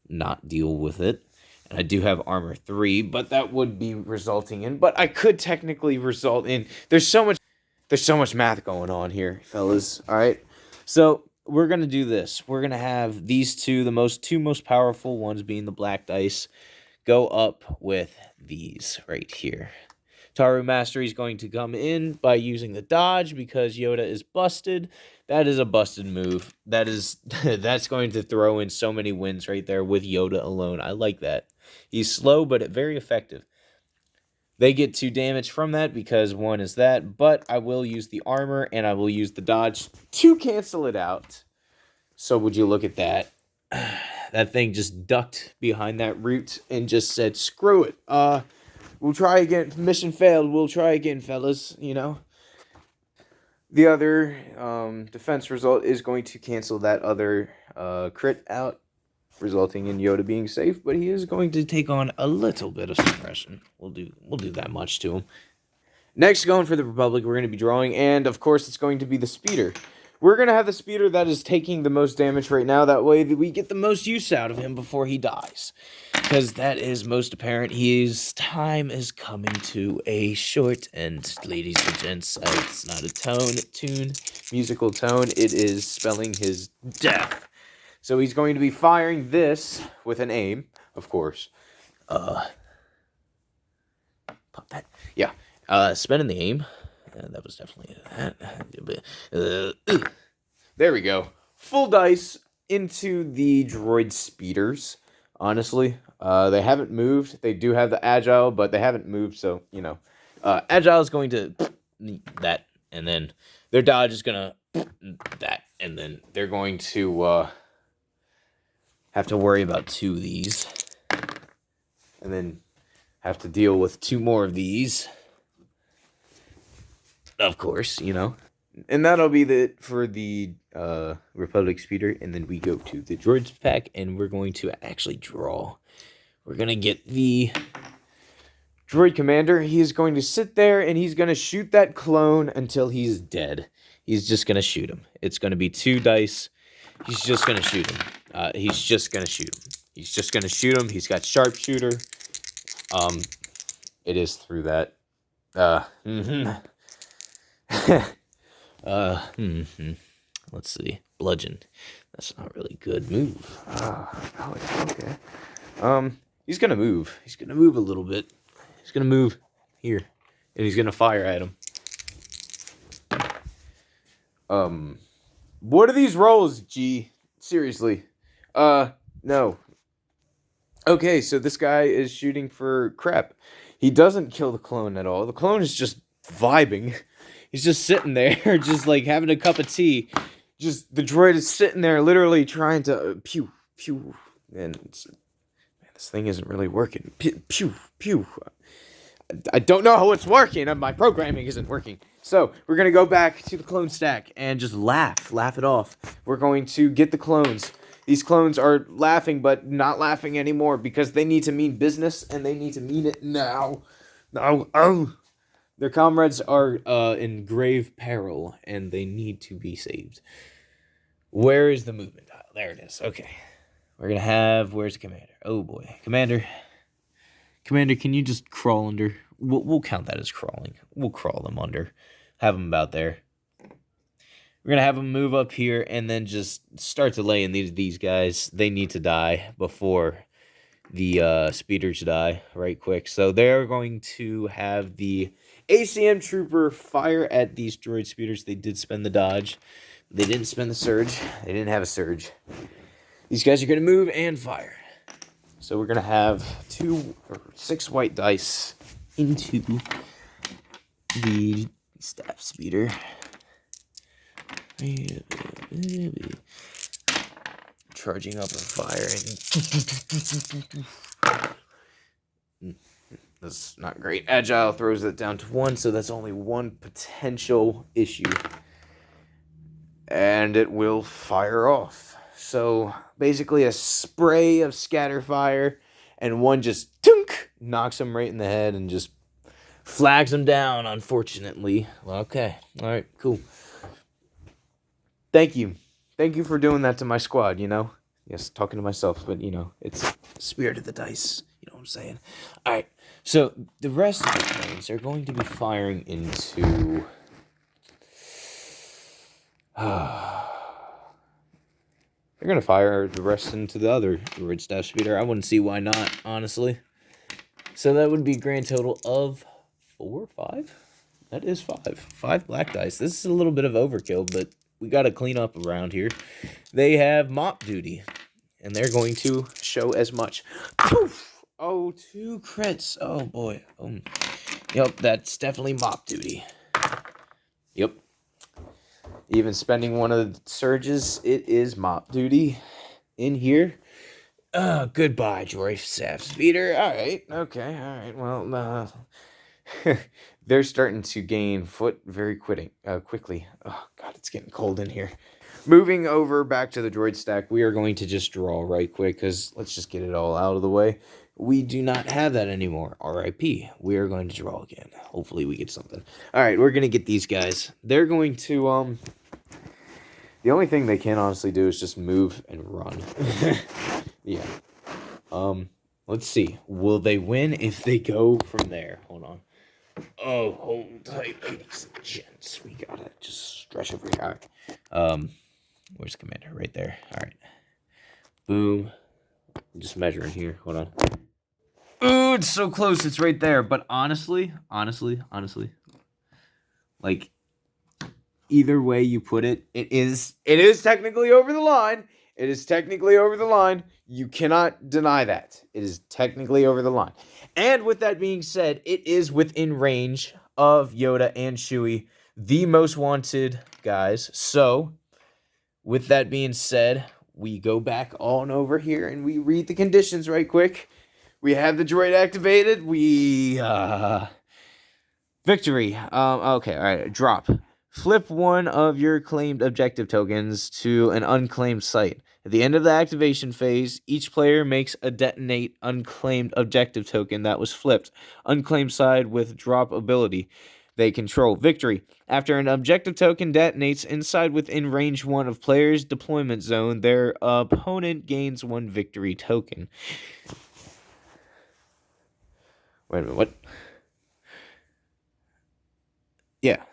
S1: not deal with it. And I do have armor 3, but that would be resulting in, but I could technically result in, there's so much math going on here, fellas. All right. So we're going to do this. We're going to have these two most powerful ones being the black dice, go up with these right here. Taru Mastery is going to come in by using the dodge because Yoda is busted. That is a busted move. That's going to throw in so many wins right there with Yoda alone. I like that. He's slow, but very effective. They get 2 damage from that because 1 is that, but I will use the armor and I will use the dodge to cancel it out. So would you look at that? That thing just ducked behind that root and just said, screw it. We'll try again. Mission failed. We'll try again, fellas. You know. The other defense result is going to cancel that other crit out, resulting in Yoda being safe. But he is going to take on a little bit of suppression. We'll do that much to him. Next, going for the Republic, we're going to be drawing, and of course, it's going to be the speeder. We're going to have the speeder that is taking the most damage right now. That way we get the most use out of him before he dies. Because that is most apparent. His time is coming to a short end, ladies and gents. It's not a musical tone. It is spelling his death. So he's going to be firing this with an aim, of course. Pop that. Yeah. Spending the aim. That was definitely that. There we go. Full dice into the droid speeders. Honestly, they haven't moved. They do have the agile, but they haven't moved. So agile is going to that, and then their dodge is gonna that, and then they're going to have to worry about 2 of these, and then have to deal with 2 more of these. Of course, And that'll be it for the Republic speeder. And then we go to the droids pack, and we're going to actually draw. We're going to get the droid commander. He is going to sit there, and he's going to shoot that clone until he's dead. He's just going to shoot him. It's going to be 2 dice. He's just going to shoot him. He's just going to shoot him. He's just going to shoot him. He's got sharpshooter. It is through that. Let's see. Bludgeon. That's not really good move. Okay. He's gonna move. He's gonna move a little bit. He's gonna move here, and he's gonna fire at him. What are these rolls, G? Seriously. No. Okay, so this guy is shooting for crap. He doesn't kill the clone at all. The clone is just vibing. He's just sitting there, just like having a cup of tea. Just the droid is sitting there, literally trying to pew pew, and man, this thing isn't really working. Pew pew. I don't know how it's working. My programming isn't working. So we're going to go back to the clone stack and just laugh it off. We're going to get the clones. These clones are laughing, but not laughing anymore because they need to mean business and they need to mean it now. Oh. Their comrades are in grave peril and they need to be saved. Where is the movement dial? There it is. Okay. We're going to have... Where's the commander? Oh, boy. Commander, can you just crawl under? We'll count that as crawling. We'll crawl them under. Have them about there. We're going to have them move up here and then just start to lay in these guys. They need to die before the speeders die right quick. So they're going to have the ACM Trooper fire at these droid speeders. They did spend the dodge. They didn't spend the surge. They didn't have a surge. These guys are going to move and fire. So we're going to have 6 white dice into the staff speeder. Charging up and firing. That's not great. Agile throws it down to 1, so that's only 1 potential issue. And it will fire off. So basically a spray of scatter fire, and 1 just tunk, knocks him right in the head and just flags him down, unfortunately. Well, okay. All right, cool. Thank you. Thank you for doing that to my squad, you know? Yes, talking to myself, but, you know, it's spirit of the dice. You know what I'm saying? All right. So the rest of the planes are going to be firing into... They're going to fire the rest into the other droid staff speeder. I wouldn't see why not, honestly. So that would be a grand total of 4, 5? That is 5. 5 black dice. This is a little bit of overkill, but we got to clean up around here. They have mop duty, and they're going to show as much. Poof! Oh, 2 crits. Oh, boy. Yep, that's definitely mop duty. Yep. Even spending 1 of the surges, it is mop duty in here. Goodbye, droid staff speeder. All right, okay, all right. Well, they're starting to gain foot very quickly. Oh, God, it's getting cold in here. Moving over back to the droid stack, we are going to just draw right quick because let's just get it all out of the way. We do not have that anymore. RIP. We are going to draw again. Hopefully we get something. All right, we're going to get these guys. They're going to, the only thing they can honestly do is just move and run. Yeah. Let's see. Will they win if they go from there? Hold on. Oh, hold tight, ladies and gents. We gotta just stretch over here. All right. Where's the commander? Right there. All right. Boom. I'm just measuring here. Hold on. Ooh, it's so close. It's right there. But honestly, like, either way you put it, it is technically over the line. It is technically over the line. You cannot deny that. It is technically over the line. And with that being said, it is within range of Yoda and Chewie, the most wanted guys. So, with that being said, we go back on over here and we read the conditions right quick. We have the droid activated. Victory. Okay, all right, drop. Flip 1 of your claimed objective tokens to an unclaimed site. At the end of the activation phase, each player makes a detonate unclaimed objective token that was flipped. Unclaimed side with drop ability they control. Victory. After an objective token detonates inside within range 1 of player's deployment zone, their opponent gains 1 victory token. Wait a minute, what? Yeah.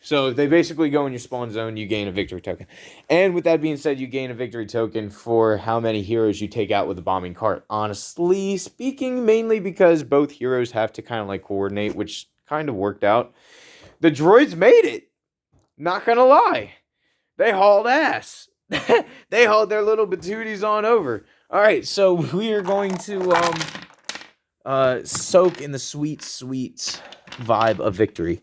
S1: So they basically go in your spawn zone, you gain a victory token. And with that being said, you gain a victory token for how many heroes you take out with the bombing cart. Honestly speaking, mainly because both heroes have to kind of like coordinate, which kind of worked out. The droids made it. Not gonna lie. They hauled ass. They hauled their little batooties on over. All right, so we are going to soak in the sweet, sweet vibe of victory.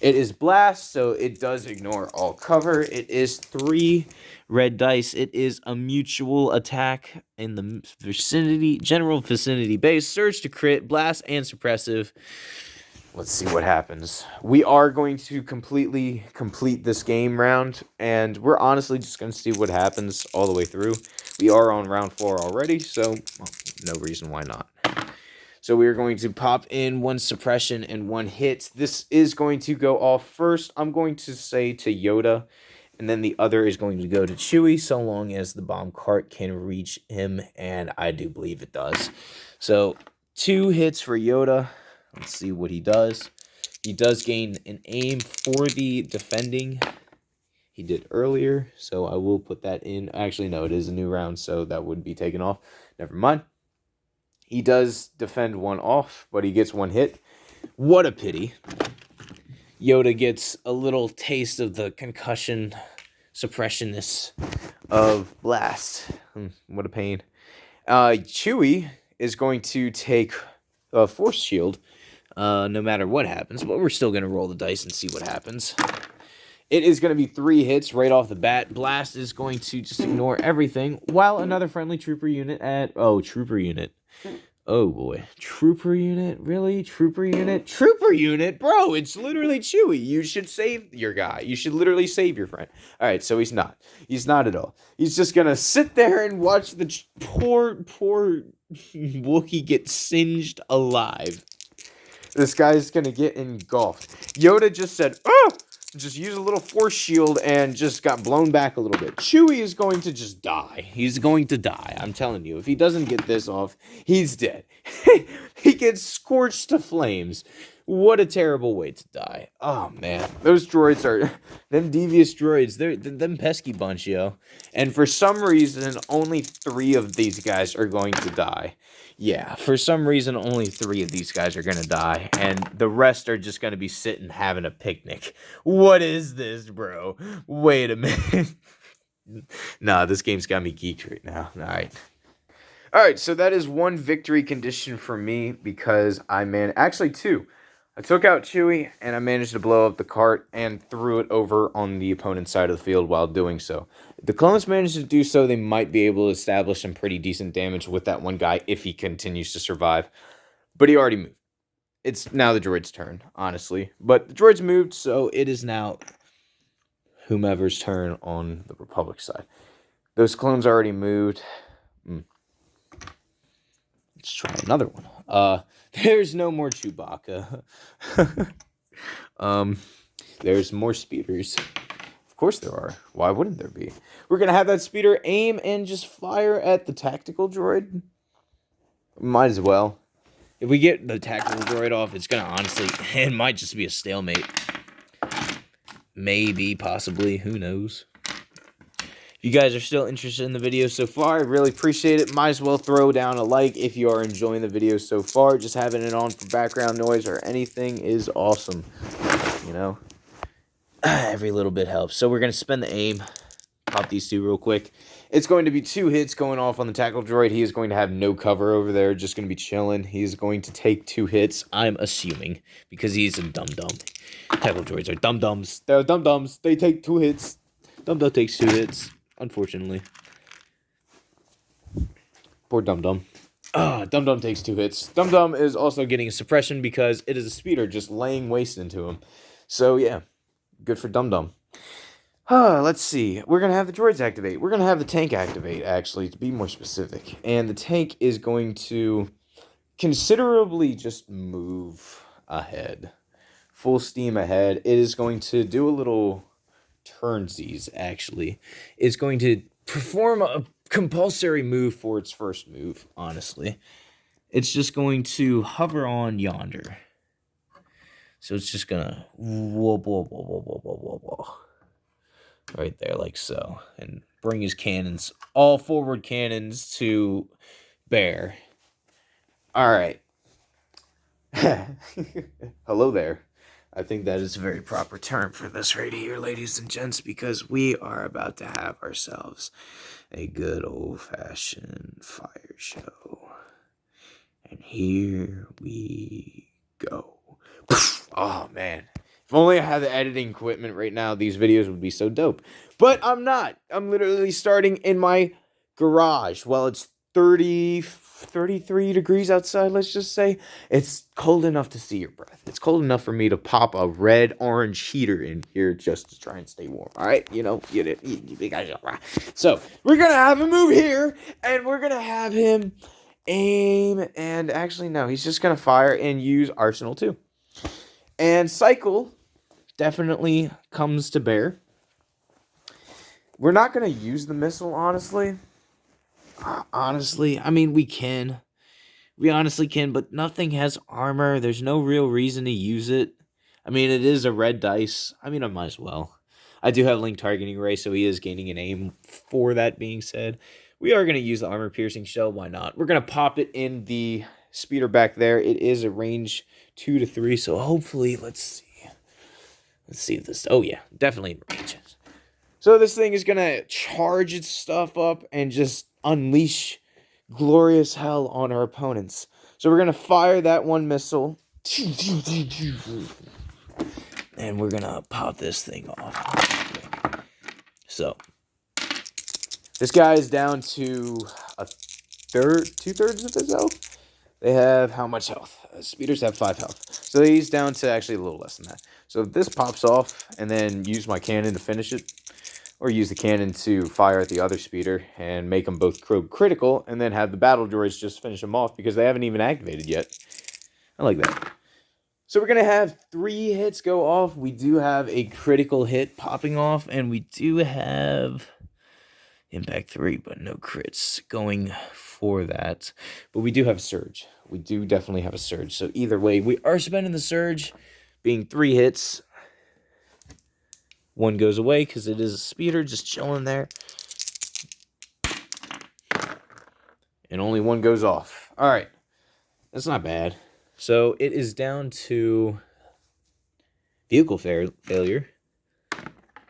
S1: It is blast, so it does ignore all cover. It is 3 red dice. It is a mutual attack in the vicinity, general vicinity base. Surge to crit, blast, and suppressive. Let's see what happens. We are going to completely complete this game round, and we're honestly just going to see what happens all the way through. We are on round 4 already, so well, no reason why not. So we are going to pop in 1 suppression and 1 hit. This is going to go off first. I'm going to say to Yoda, and then the other is going to go to Chewie, so long as the bomb cart can reach him, and I do believe it does. So 2 hits for Yoda. Let's see what he does. He does gain an aim for the defending. He did earlier, so I will put that in. Actually, no, it is a new round, so that would be taken off. Never mind. He does defend 1 off, but he gets 1 hit. What a pity. Yoda gets a little taste of the concussion suppressionness of Blast. What a pain. Chewie is going to take a Force Shield, no matter what happens, but we're still going to roll the dice and see what happens. It is going to be 3 hits right off the bat. Blast is going to just ignore everything, while another friendly trooper unit trooper unit. Oh boy. Trooper unit? Really? Trooper unit? Trooper unit? Bro, it's literally Chewie. You should save your guy. You should literally save your friend. Alright, so he's not. He's not at all. He's just gonna sit there and watch the poor Wookiee get singed alive. This guy's gonna get engulfed. Yoda just said, "Oh!" Just use a little Force shield and just got blown back a little bit. Chewie is going to just die. He's going to die. I'm telling you. If he doesn't get this off, he's dead. He gets scorched to flames. What a terrible way to die. Oh, man. Those droids are... Them devious droids. They're them pesky bunch, yo. And for some reason, only 3 of these guys are going to die. Yeah, for some reason, only 3 of these guys are going to die, and the rest are just going to be sitting having a picnic. What is this, bro? Wait a minute. Nah, this game's got me geeked right now. Alright, so that is 1 victory condition for me, because actually 2. I took out Chewie, and I managed to blow up the cart and threw it over on the opponent's side of the field while doing so. If the clones managed to do so, they might be able to establish some pretty decent damage with that 1 guy if he continues to survive. But he already moved. It's now the droid's turn, honestly. But the droid's moved, so it is now whomever's turn on the Republic side. Those clones already moved. Let's try another one. There's no more Chewbacca. There's more speeders. Of course there are. Why wouldn't there be? We're going to have that speeder aim and just fire at the tactical droid. Might as well. If we get the tactical droid off, it's going to honestly... It might just be a stalemate. Maybe, possibly. Who knows? If you guys are still interested in the video so far, I really appreciate it. Might as well throw down a like if you are enjoying the video so far. Just having it on for background noise or anything is awesome. You know? Every little bit helps. So we're going to spend the aim. Pop these 2 real quick. It's going to be 2 hits going off on the tackle droid. He is going to have no cover over there. Just going to be chilling. He's going to take 2 hits, I'm assuming, because he's a dum-dum. Tackle droids are dum-dums. They're dum-dums. They take 2 hits. Dum-dum takes 2 hits. Unfortunately. Poor Dum-Dum. Dum-Dum takes 2 hits. Dum-Dum is also getting a suppression because it is a speeder just laying waste into him. So, yeah. Good for Dum-Dum. Let's see. We're going to have the droids activate. We're going to have the tank activate, actually, to be more specific. And the tank is going to considerably just move ahead. Full steam ahead. It is going to do a little... turnsies, actually. It's going to perform a compulsory move for its first move, honestly. It's just going to hover on yonder. So it's just gonna whoa, whoa, whoa, whoa, whoa, whoa, whoa, whoa. Right there, like so. And bring his cannons, all forward cannons, to bear. Alright. Hello there. I think that is a very proper term for this right here, ladies and gents, because we are about to have ourselves a good old-fashioned fire show. And here we go. Oh, man. If only I had the editing equipment right now, these videos would be so dope. But I'm not. I'm literally starting in my garage. Well, it's 33 degrees outside, let's just say. It's cold enough to see your breath. It's cold enough for me to pop a red-orange heater in here just to try and stay warm. All right? You know, get it. You guys. So, we're going to have him move here, and we're going to have him aim, and actually, no, he's just going to fire and use Arsenal 2. And Cycle definitely comes to bear. We're not going to use the missile, honestly. I mean, we can. We honestly can, but nothing has armor. There's no real reason to use it. I mean, it is a red dice. I mean, I might as well. I do have Link Targeting Ray, so he is gaining an aim. For that being said, we are going to use the Armor Piercing Shell. Why not? We're going to pop it in the speeder back there. It is a range 2 to 3, so hopefully, let's see. Let's see if this... Oh, yeah, definitely in range. So this thing is going to charge its stuff up and just unleash glorious hell on our opponents. So we're going to fire that one missile. And we're going to pop this thing off. So this guy is down to a third, 2/3 of his health. They have how much health? Speeders have 5 health. So he's down to actually a little less than that. So if this pops off and then use my cannon to finish it, or use the cannon to fire at the other speeder and make them both critical, and then have the battle droids just finish them off because they haven't even activated yet. I like that. So we're going to have 3 hits go off. We do have a critical hit popping off, and we do have impact 3, but no crits going for that. But we do have a surge. We do definitely have a surge. So either way, we are spending the surge, being 3 hits. 1 goes away because it is a speeder just chilling there. And only 1 goes off. All right. That's not bad. So it is down to vehicle failure.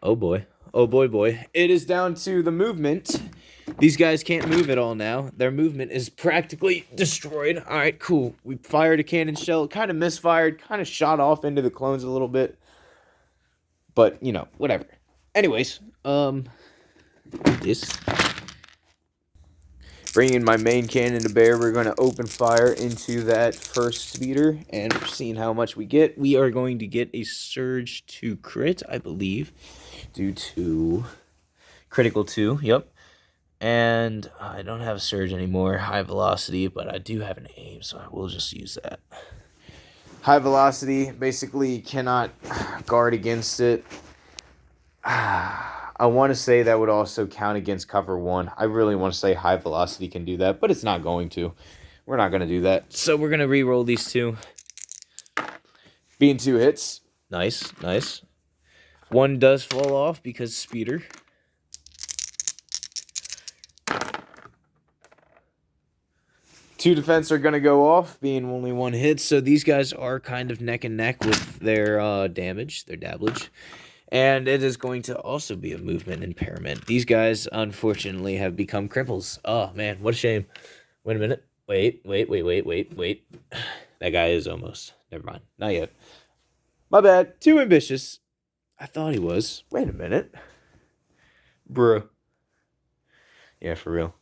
S1: Oh boy. Oh boy. It is down to the movement. These guys can't move at all now. Their movement is practically destroyed. All right, cool. We fired a cannon shell. Kind of misfired. Kind of shot off into the clones a little bit. But, you know, whatever. Anyways, this. Bringing my main cannon to bear, we're going to open fire into that first speeder, and we're seeing how much we get. We are going to get a surge to crit, I believe, due to critical 2, yep. And I don't have a surge anymore, high velocity, but I do have an aim, so I will just use that. High velocity, basically cannot guard against it. I want to say that would also count against cover 1. I really want to say high velocity can do that, but it's not going to. We're not going to do that. So we're going to re-roll these 2. Being 2 hits. Nice. 1 does fall off because speeder. Two defense are going to go off, being only 1 hit. So these guys are kind of neck and neck with their damage, their dabblage. And it is going to also be a movement impairment. These guys, unfortunately, have become cripples. Oh, man, what a shame. Wait a minute. Wait. That guy is almost. Never mind. Not yet. My bad. Too ambitious. I thought he was. Wait a minute. Bruh. Yeah, for real.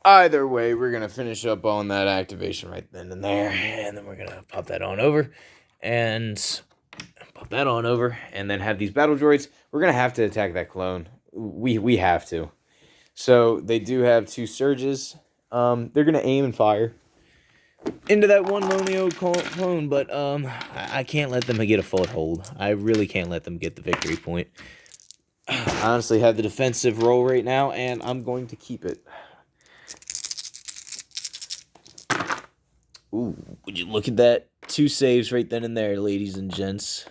S1: Either way, we're going to finish up on that activation right then and there. And then we're going to pop that on over. And pop that on over. And then have these battle droids. We're going to have to attack that clone. We have to. So they do have 2 surges. They're going to aim and fire into that one lonely old clone. But I can't let them get a foothold. I really can't let them get the victory point. I honestly have the defensive role right now. And I'm going to keep it. Ooh, would you look at that? 2 saves right then and there, ladies and gents.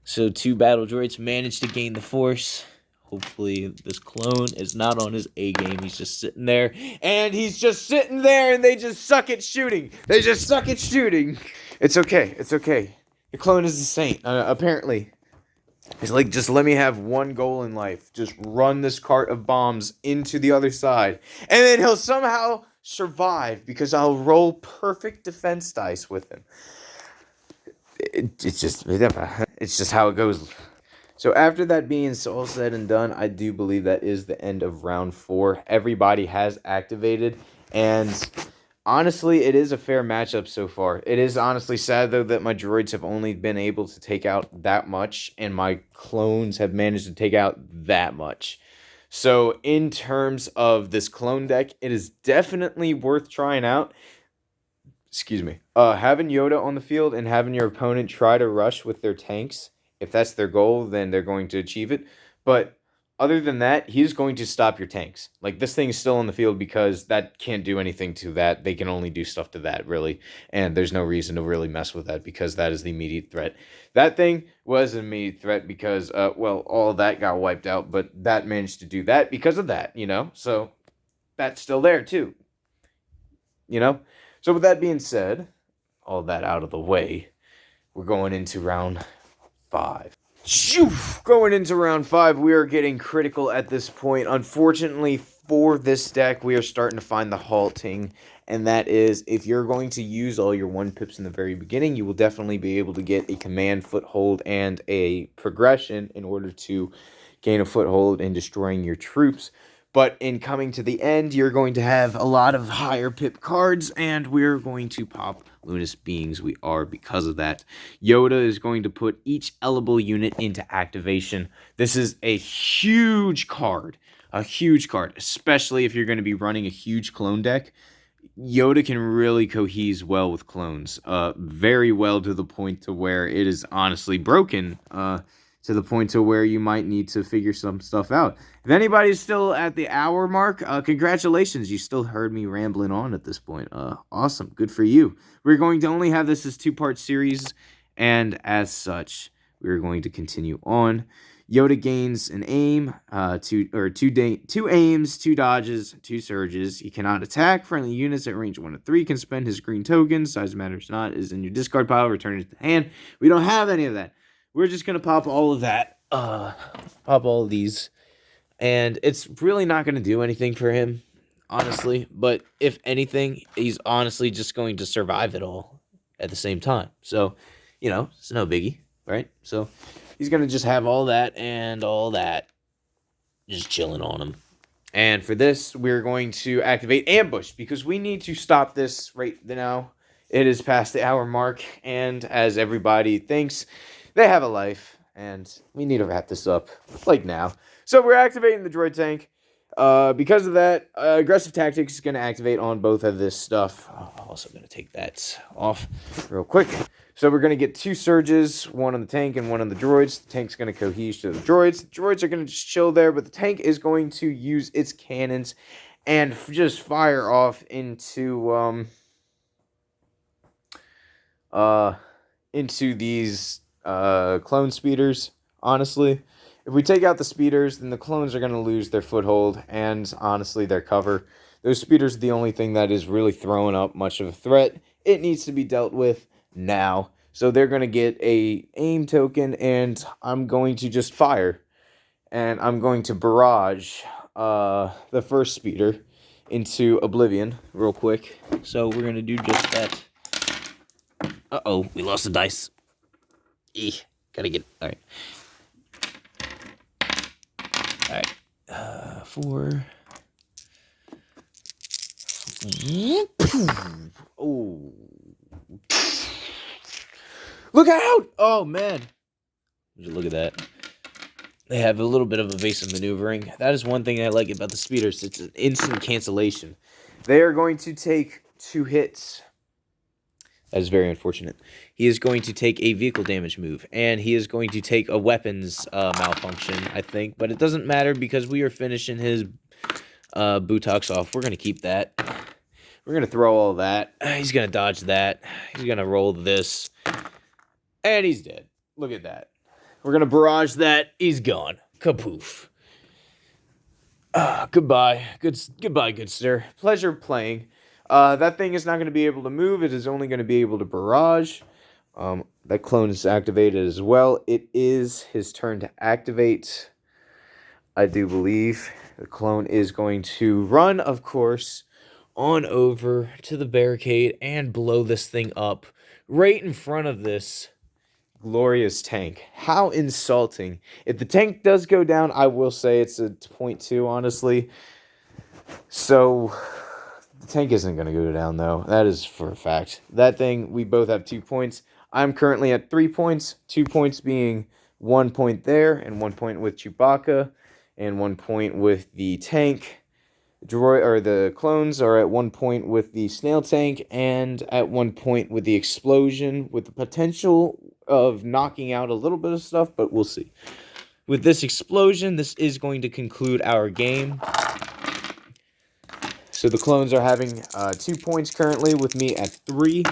S1: So 2 battle droids managed to gain the force. Hopefully this clone is not on his A game. He's just sitting there. And he's just sitting there and they just suck at shooting. It's okay. The clone is a saint, apparently. He's like, just let me have one goal in life. Just run this cart of bombs into the other side. And then he'll somehow survive because I'll roll perfect defense dice with him. It's just how it goes. So after that being all said and done, I do believe that is the end of round 4. Everybody has activated, and honestly, it is a fair matchup so far. It is honestly sad, though, that my droids have only been able to take out that much, and my clones have managed to take out that much. So, in terms of this clone deck, it is definitely worth trying out. Excuse me. Having Yoda on the field and having your opponent try to rush with their tanks, if that's their goal, then they're going to achieve it. But other than that, he's going to stop your tanks. Like, this thing is still on the field because that can't do anything to that. They can only do stuff to that, really. And there's no reason to really mess with that because that is the immediate threat. That thing was an immediate threat because, all of that got wiped out, but that managed to do that because of that, you know? So that's still there, too, you know? So with that being said, all that out of the way, we're going into round 5. Shoo! Going into round 5, we are getting critical at this point. Unfortunately for this deck, we are starting to find the halting, and that is if you're going to use all your 1-pips in the very beginning, you will definitely be able to get a command foothold and a progression in order to gain a foothold in destroying your troops. But in coming to the end, you're going to have a lot of higher pip cards, and we're going to pop Luminous Beings. We are because of that. Yoda is going to put each eligible unit into activation. This is a huge card, especially if you're going to be running a huge clone deck. Yoda can really cohese well with clones, very well to the point to where it is honestly broken, to the point to where you might need to figure some stuff out. If anybody's still at the hour mark, congratulations. You still heard me rambling on at this point. Awesome. Good for you. We're going to only have this as 2-part series, and as such, we're going to continue on. Yoda gains an aim, two aims, 2 dodges, 2 surges. He cannot attack. Friendly units at range 1 to 3 can spend his green token. Size matters not. Is in your discard pile. Return it to the hand. We don't have any of that. We're just going to pop all of that. Pop all of these. And it's really not going to do anything for him, honestly. But if anything, he's honestly just going to survive it all at the same time. So, it's no biggie, right? So he's going to just have all that and all that just chilling on him. And for this, we're going to activate Ambush because we need to stop this right now. It is past the hour mark, and as everybody thinks, they have a life, and we need to wrap this up, like now. So we're activating the droid tank. Because of that, aggressive tactics is going to activate on both of this stuff. I'm also going to take that off real quick. So we're going to get 2 surges, 1 on the tank and 1 on the droids. The tank's going to cohese to the droids. The droids are going to just chill there, but the tank is going to use its cannons and just fire off into these clone speeders. Honestly, if we take out the speeders, then the clones are going to lose their foothold and honestly their cover. Those speeders are the only thing that is really throwing up much of a threat. It needs to be dealt with now. So they're going to get a aim token, and I'm going to just fire, and I'm going to barrage the first speeder into oblivion real quick. So we're going to do just that. Uh-oh, we lost the dice. Gotta get... Alright. Alright. 4. Oh. Look out! Oh, man. Look at that. They have a little bit of evasive maneuvering. That is one thing I like about the speeders. It's an instant cancellation. They are going to take 2 hits. That is very unfortunate. He is going to take a vehicle damage move, and he is going to take a weapons malfunction, I think. But it doesn't matter because we are finishing his Butox off. We're going to keep that. We're going to throw all that. He's going to dodge that. He's going to roll this. And he's dead. Look at that. We're going to barrage that. He's gone. Kapoof. Goodbye. Goodbye, good sir. Pleasure playing. That thing is not going to be able to move. It is only going to be able to barrage. That clone is activated as well. It is his turn to activate. I do believe the clone is going to run, of course, on over to the barricade and blow this thing up right in front of this glorious tank. How insulting. If the tank does go down, I will say it's a 0.2, honestly. So, the tank isn't going to go down, though. That is for a fact. That thing, we both have 2 points. I'm currently at 3 points. 2 points being 1 point there, and 1 point with Chewbacca, and 1 point with the tank. The clones are at 1 point with the snail tank, and at 1 point with the explosion, with the potential of knocking out a little bit of stuff, but we'll see. With this explosion, this is going to conclude our game. So the clones are having 2 points currently, with me at 3.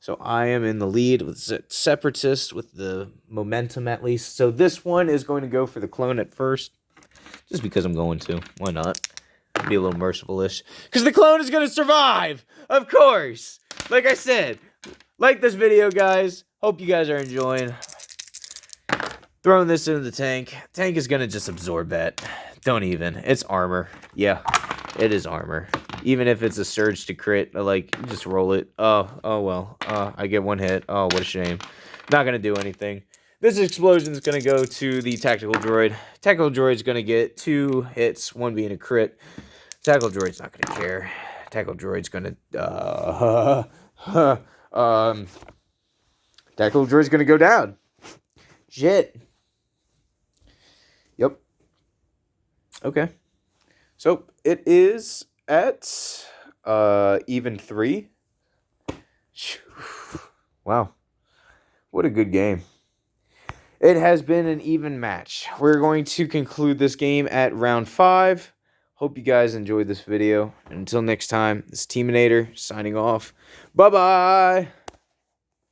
S1: So I am in the lead with Separatist, with the momentum at least. So this one is going to go for the clone at first, just because I'm going to. Why not? Be a little merciful-ish. Because the clone is going to survive! Of course! Like I said, like this video, guys. Hope you guys are enjoying. Throwing this into the tank. Tank is going to just absorb that. Don't even. It's armor. Yeah, it is armor. Even if it's a surge to crit, like, just roll it. Oh well. I get 1 hit. Oh, what a shame. Not going to do anything. This explosion is going to go to the tactical droid. Tactical droid's going to get 2 hits, 1 being a crit. Tactical droid's not going to care. Tactical droid's going to... Tactical droid's going to go down. Shit. Yep. Okay. So, it is at even 3. Wow. What a good game. It has been an even match. We're going to conclude this game at round 5. Hope you guys enjoyed this video. And until next time, this is Teaminator signing off. Bye-bye.